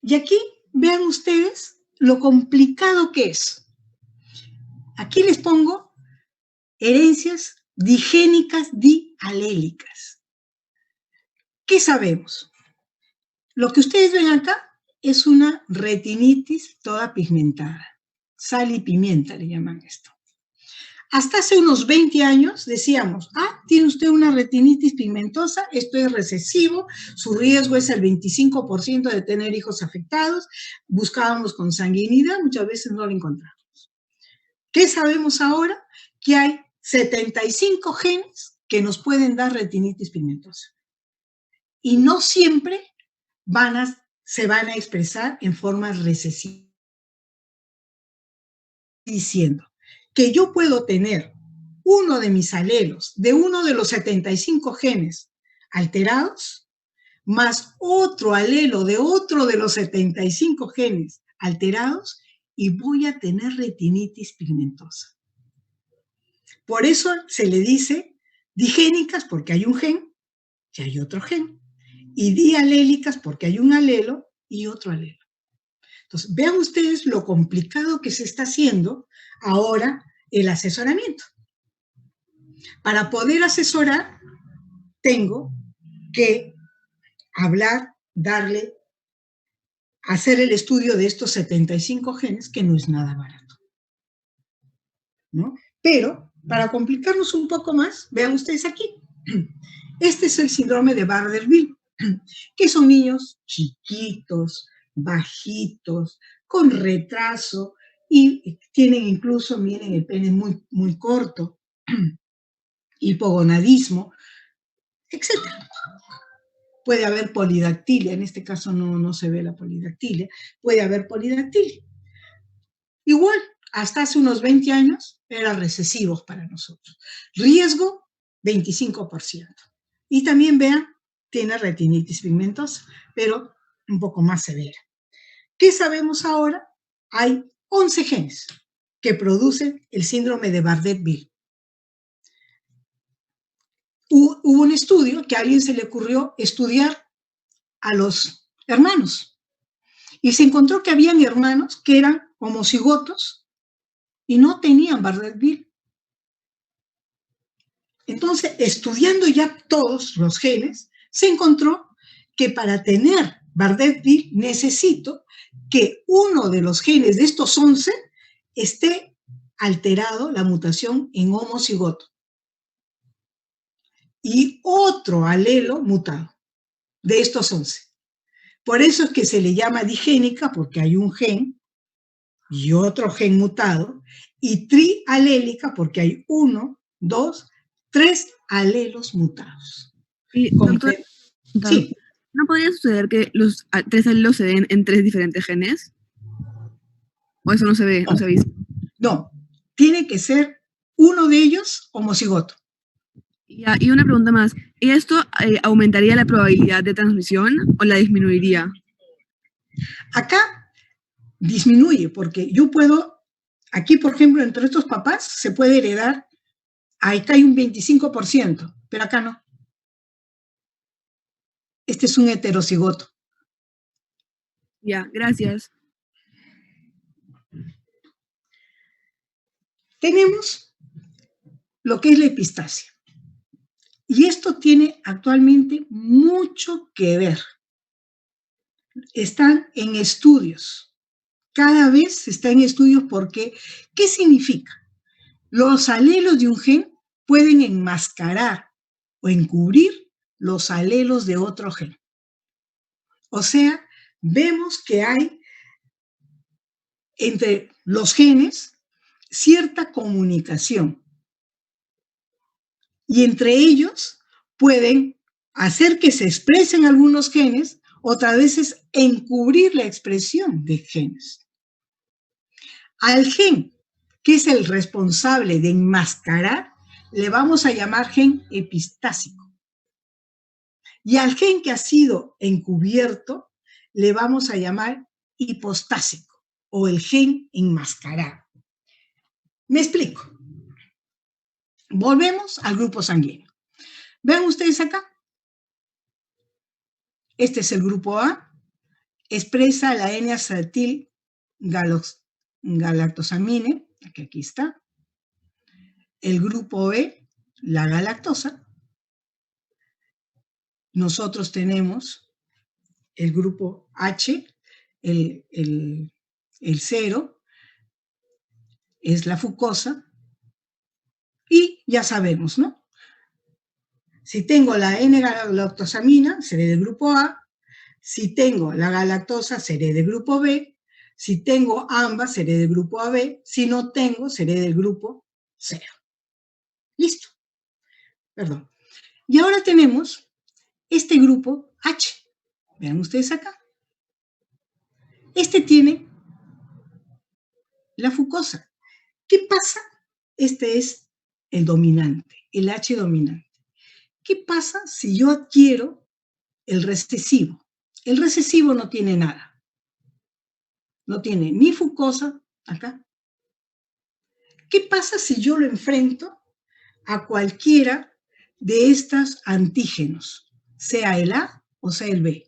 Y aquí vean ustedes lo complicado que es. Aquí les pongo herencias digénicas dialélicas. ¿Qué sabemos? Lo que ustedes ven acá es una retinitis toda pigmentada. Sal y pimienta le llaman esto. Hasta hace unos 20 años decíamos, tiene usted una retinitis pigmentosa, esto es recesivo, su riesgo es el 25% de tener hijos afectados, buscábamos consanguinidad, muchas veces no lo encontramos. ¿Qué sabemos ahora? Que hay 75 genes que nos pueden dar retinitis pigmentosa. Y no siempre se van a expresar en forma recesiva. Diciendo que yo puedo tener uno de mis alelos de uno de los 75 genes alterados, más otro alelo de otro de los 75 genes alterados, y voy a tener retinitis pigmentosa. Por eso se le dice digénicas porque hay un gen y hay otro gen, y dialélicas porque hay un alelo y otro alelo. Entonces, vean ustedes lo complicado que se está haciendo ahora el asesoramiento. Para poder asesorar, tengo que hablar, hacer el estudio de estos 75 genes, que no es nada barato, ¿no? Pero, para complicarnos un poco más, vean ustedes aquí. Este es el síndrome de Bardet-Biedl, que son niños chiquitos, bajitos, con retraso, y tienen incluso, miren, el pene muy, muy corto, hipogonadismo, etc. Puede haber polidactilia, en este caso no se ve la polidactilia, puede haber polidactilia. Igual, hasta hace unos 20 años, eran recesivos para nosotros. Riesgo, 25%. Y también vean, tiene retinitis pigmentosa, pero un poco más severa. ¿Qué sabemos ahora? Hay 11 genes que producen el síndrome de Bardet-Biedl. Hubo un estudio que a alguien se le ocurrió estudiar a los hermanos y se encontró que habían hermanos que eran homocigotos y no tenían Bardet-Biedl. Entonces, estudiando ya todos los genes, se encontró que para tener Bardet-Biedl necesito que uno de los genes de estos 11 esté alterado, la mutación en homocigoto, y otro alelo mutado de estos 11. Por eso es que se le llama digénica, porque hay un gen y otro gen mutado, y trialélica porque hay 1, 2, 3 alelos mutados. Y, doctor, sí. ¿No podría suceder que los 3 alelos se den en 3 diferentes genes? ¿O eso no se ve, no se ha visto? No, tiene que ser uno de ellos homocigoto. Ya, y una pregunta más. ¿Esto aumentaría la probabilidad de transmisión o la disminuiría? Acá disminuye, porque yo puedo, aquí por ejemplo, entre estos papás se puede heredar, acá hay un 25%, pero acá no. Este es un heterocigoto. Ya, gracias. Tenemos lo que es la epistasia. Y esto tiene actualmente mucho que ver. Están en estudios. Cada vez se está en estudios porque, ¿qué significa? Los alelos de un gen pueden enmascarar o encubrir los alelos de otro gen. O sea, vemos que hay entre los genes cierta comunicación. Y entre ellos pueden hacer que se expresen algunos genes, otras veces encubrir la expresión de genes. Al gen, que es el responsable de enmascarar, le vamos a llamar gen epistásico. Y al gen que ha sido encubierto, le vamos a llamar hipostásico, o el gen enmascarado. Me explico. Volvemos al grupo sanguíneo. Vean ustedes acá. Este es el grupo A. Expresa la N-acetil galactosamine, que aquí está. El grupo B, la galactosa. Nosotros tenemos el grupo H, el 0, es la fucosa. Y ya sabemos, ¿no? Si tengo la N-galactosamina, seré del grupo A. Si tengo la galactosa, seré del grupo B. Si tengo ambas, seré del grupo AB. Si no tengo, seré del grupo 0. Listo. Perdón. Y ahora tenemos este grupo H. Vean ustedes acá. Este tiene la fucosa. ¿Qué pasa? Este es el dominante, el H dominante. ¿Qué pasa si yo adquiero el recesivo? El recesivo no tiene nada. No tiene ni fucosa acá. ¿Qué pasa si yo lo enfrento a cualquiera de estos antígenos, sea el A o sea el B?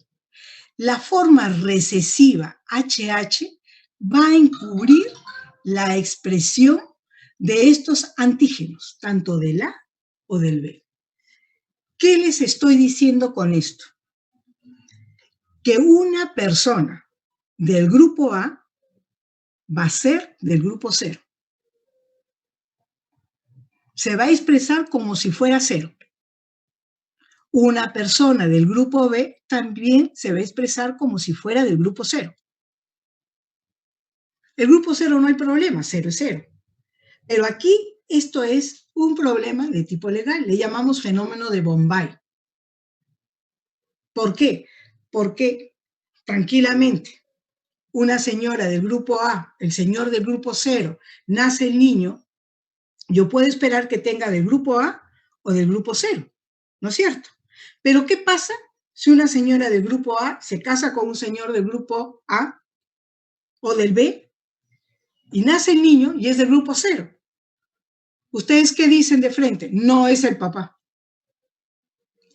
La forma recesiva HH va a encubrir la expresión de estos antígenos, tanto del A o del B. ¿Qué les estoy diciendo con esto? Que una persona del grupo A va a ser del grupo 0. Se va a expresar como si fuera 0. Una persona del grupo B también se va a expresar como si fuera del grupo 0. El grupo 0 no hay problema, 0 es 0. Pero aquí esto es un problema de tipo legal, le llamamos fenómeno de Bombay. ¿Por qué? Porque tranquilamente una señora del grupo A, el señor del grupo 0, nace el niño, yo puedo esperar que tenga del grupo A o del grupo 0, ¿no es cierto? Pero ¿qué pasa si una señora del grupo A se casa con un señor del grupo A o del B y nace el niño y es del grupo 0? ¿Ustedes qué dicen de frente? No es el papá.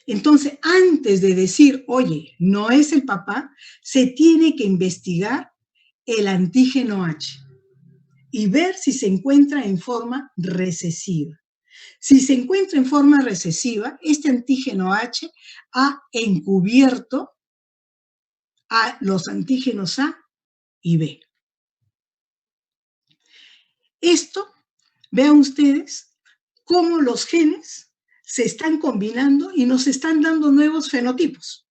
Entonces, antes de decir, oye, no es el papá, se tiene que investigar el antígeno H y ver si se encuentra en forma recesiva. Si se encuentra en forma recesiva, este antígeno H ha encubierto a los antígenos A y B. Esto, vean ustedes cómo los genes se están combinando y nos están dando nuevos fenotipos.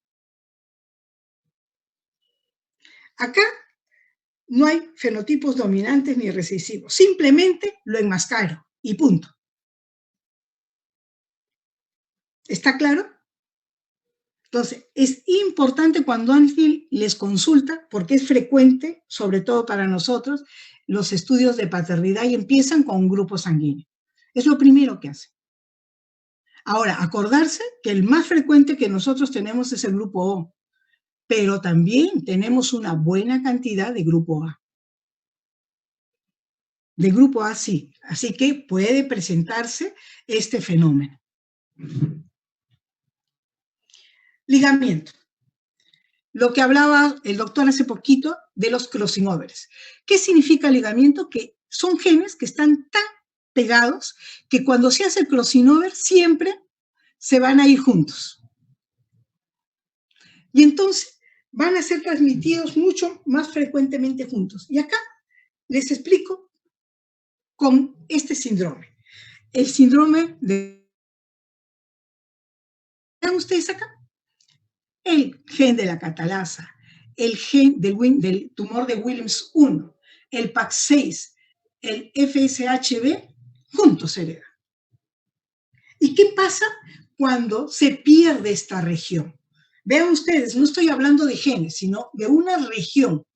Acá no hay fenotipos dominantes ni recesivos, simplemente lo enmascaro y punto. ¿Está claro? Entonces, es importante cuando alguien les consulta, porque es frecuente, sobre todo para nosotros, los estudios de paternidad y empiezan con un grupo sanguíneo. Es lo primero que hacen. Ahora, acordarse que el más frecuente que nosotros tenemos es el grupo O, pero también tenemos una buena cantidad de grupo A. De grupo A sí, así que puede presentarse este fenómeno. Ligamiento. Lo que hablaba el doctor hace poquito de los crossing overs. ¿Qué significa ligamiento? Que son genes que están tan pegados que cuando se hace el crossing over siempre se van a ir juntos. Y entonces van a ser transmitidos mucho más frecuentemente juntos. Y acá les explico con este síndrome. El síndrome de... ¿Vean ustedes acá? El gen de la catalasa, el gen del tumor de Williams 1, el PAX6, el FSHB, juntos se heredan. ¿Y qué pasa cuando se pierde esta región? Vean ustedes, no estoy hablando de genes, sino de una región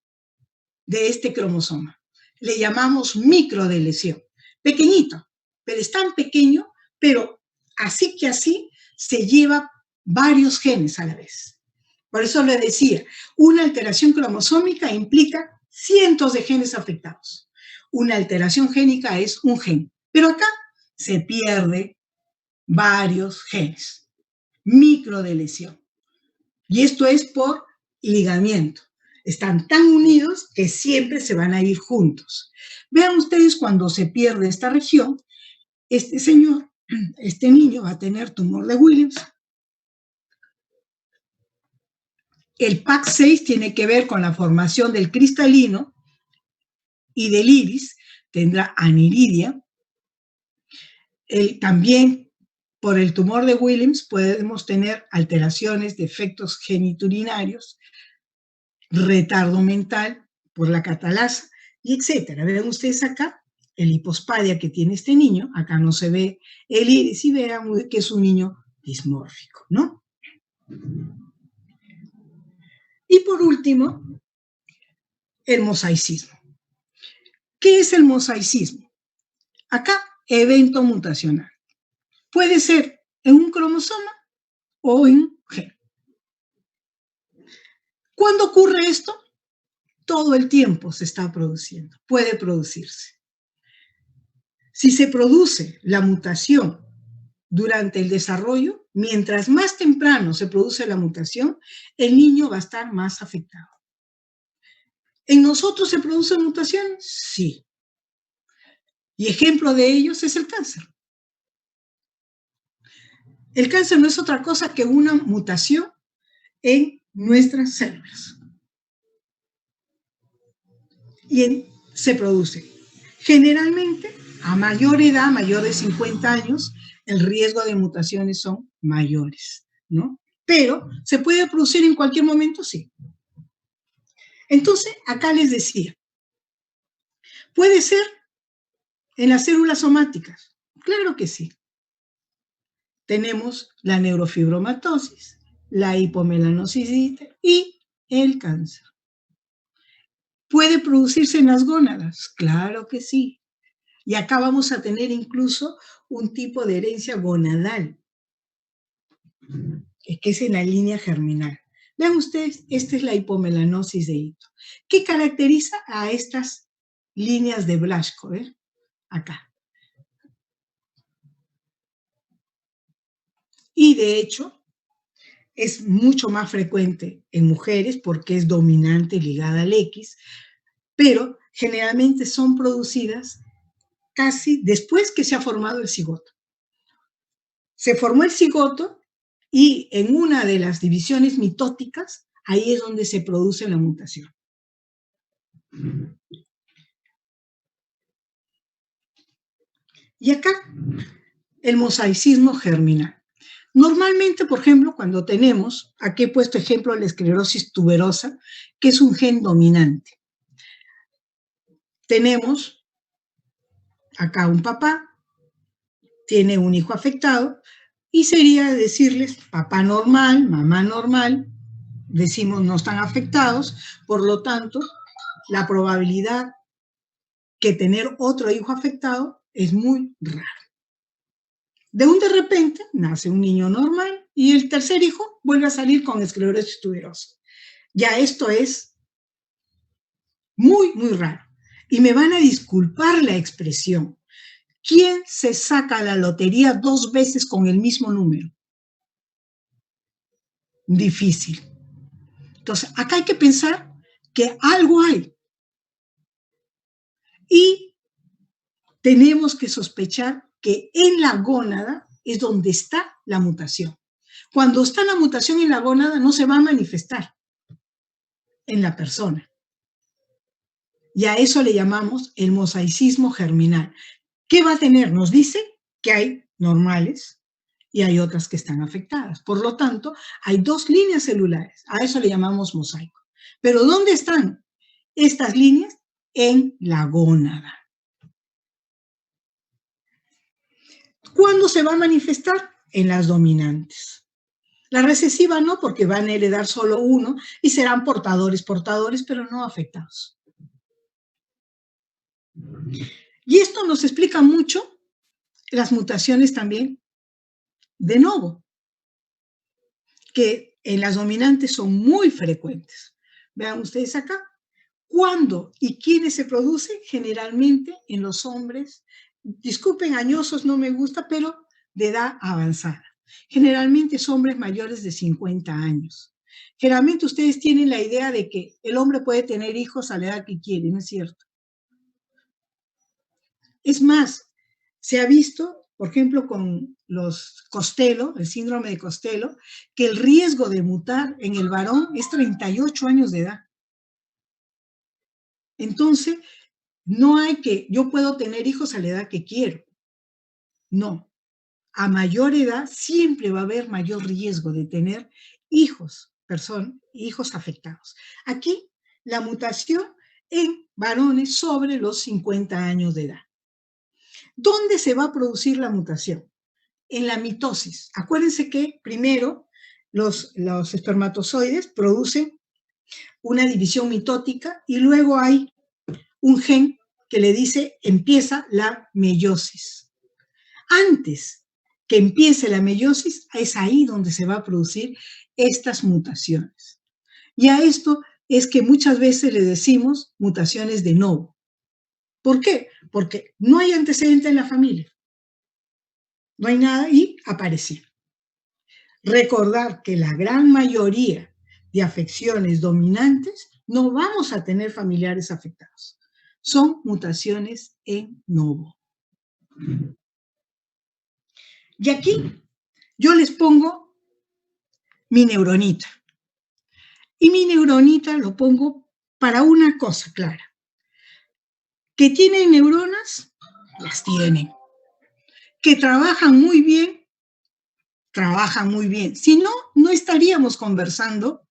de este cromosoma. Le llamamos microdeleción. Pequeñito, pero es tan pequeño, pero así que así se lleva varios genes a la vez. Por eso le decía, una alteración cromosómica implica cientos de genes afectados. Una alteración génica es un gen, pero acá se pierde varios genes. Microdeleción. Y esto es por ligamiento. Están tan unidos que siempre se van a ir juntos. Vean ustedes cuando se pierde esta región, este señor, este niño va a tener tumor de Williams. El PAX6 tiene que ver con la formación del cristalino y del iris, tendrá aniridia. También por el tumor de Williams podemos tener alteraciones de efectos geniturinarios, retardo mental por la catalasa, y etcétera. Vean ustedes acá el hipospadia que tiene este niño, acá no se ve el iris y vean que es un niño dismórfico, ¿no? Y por último, el mosaicismo. ¿Qué es el mosaicismo? Acá, evento mutacional. Puede ser en un cromosoma o en un gen. ¿Cuándo ocurre esto? Todo el tiempo se está produciendo, puede producirse. Si se produce la mutación durante el desarrollo, mientras más temprano se produce la mutación, el niño va a estar más afectado. ¿En nosotros se producen mutaciones? Sí. Y ejemplo de ellos es el cáncer. El cáncer no es otra cosa que una mutación en nuestras células. Y se produce. Generalmente, a mayor edad, mayor de 50 años, el riesgo de mutaciones son mayores, ¿no? Pero, ¿se puede producir en cualquier momento? Sí. Entonces, acá les decía, ¿puede ser en las células somáticas? Claro que sí. Tenemos la neurofibromatosis, la hipomelanosis y el cáncer. ¿Puede producirse en las gónadas? Claro que sí. Y acá vamos a tener incluso un tipo de herencia gonadal, que es en la línea germinal. Vean ustedes, esta es la hipomelanosis de Hito. ¿Qué caracteriza a estas líneas de Blaschko? Acá. Y de hecho, es mucho más frecuente en mujeres porque es dominante ligada al X, pero generalmente son producidas casi después que se ha formado el cigoto. Se formó el cigoto y en una de las divisiones mitóticas, ahí es donde se produce la mutación. Y acá, el mosaicismo germinal. Normalmente, por ejemplo, cuando tenemos, aquí he puesto ejemplo la esclerosis tuberosa, que es un gen dominante. Tenemos acá un papá, tiene un hijo afectado, y sería decirles papá normal, mamá normal, decimos no están afectados, por lo tanto, la probabilidad que tener otro hijo afectado es muy raro. De repente nace un niño normal y el tercer hijo vuelve a salir con esclerosis tuberosa. Ya esto es muy, muy raro. Y me van a disculpar la expresión. ¿Quién se saca la lotería 2 veces con el mismo número? Difícil. Entonces, acá hay que pensar que algo hay. Y tenemos que sospechar que en la gónada es donde está la mutación. Cuando está la mutación en la gónada, no se va a manifestar en la persona. Y a eso le llamamos el mosaicismo germinal. ¿Qué va a tener? Nos dice que hay normales y hay otras que están afectadas. Por lo tanto, hay 2 líneas celulares. A eso le llamamos mosaico. Pero ¿dónde están estas líneas? En la gónada. ¿Cuándo se va a manifestar? En las dominantes. La recesiva no, porque van a heredar solo uno y serán portadores, pero no afectados. Y esto nos explica mucho las mutaciones también de novo, que en las dominantes son muy frecuentes. Vean ustedes acá. ¿Cuándo y quiénes se producen? Generalmente en los hombres, disculpen, añosos no me gusta, pero de edad avanzada. Generalmente son hombres mayores de 50 años. Generalmente ustedes tienen la idea de que el hombre puede tener hijos a la edad que quiere, ¿no es cierto? Es más, se ha visto, por ejemplo, con los Costello, el síndrome de Costello, que el riesgo de mutar en el varón es 38 años de edad. Entonces, no hay que, yo puedo tener hijos a la edad que quiero. No. A mayor edad siempre va a haber mayor riesgo de tener hijos, hijos afectados. Aquí, la mutación en varones sobre los 50 años de edad. ¿Dónde se va a producir la mutación? En la mitosis. Acuérdense que primero los espermatozoides producen una división mitótica y luego hay un gen que le dice empieza la meiosis. Antes que empiece la meiosis, es ahí donde se va a producir estas mutaciones. Y a esto es que muchas veces le decimos mutaciones de novo. ¿Por qué? Porque no hay antecedente en la familia. No hay nada y apareció. Recordar que la gran mayoría de afecciones dominantes no vamos a tener familiares afectados. Son mutaciones en novo. Y aquí yo les pongo mi neuronita. Y mi neuronita lo pongo para una cosa clara. ¿Que tienen neuronas? Las tienen. ¿Que trabajan muy bien? Trabajan muy bien. Si no, no estaríamos conversando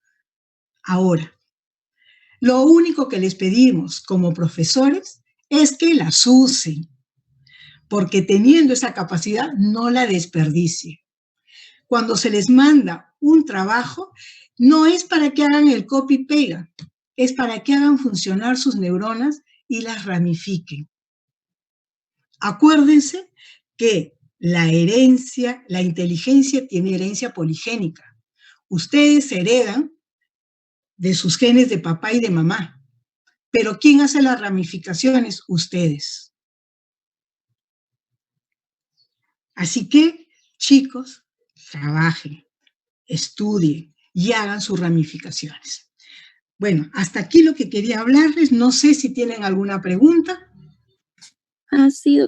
ahora. Lo único que les pedimos como profesores es que las usen, porque teniendo esa capacidad no la desperdicien. Cuando se les manda un trabajo, no es para que hagan el copy-pega, es para que hagan funcionar sus neuronas y las ramifiquen. Acuérdense que la herencia, la inteligencia tiene herencia poligénica. Ustedes heredan de sus genes de papá y de mamá. Pero ¿quién hace las ramificaciones? Ustedes. Así que, chicos, trabajen, estudien y hagan sus ramificaciones. Bueno, hasta aquí lo que quería hablarles. No sé si tienen alguna pregunta. Ha sido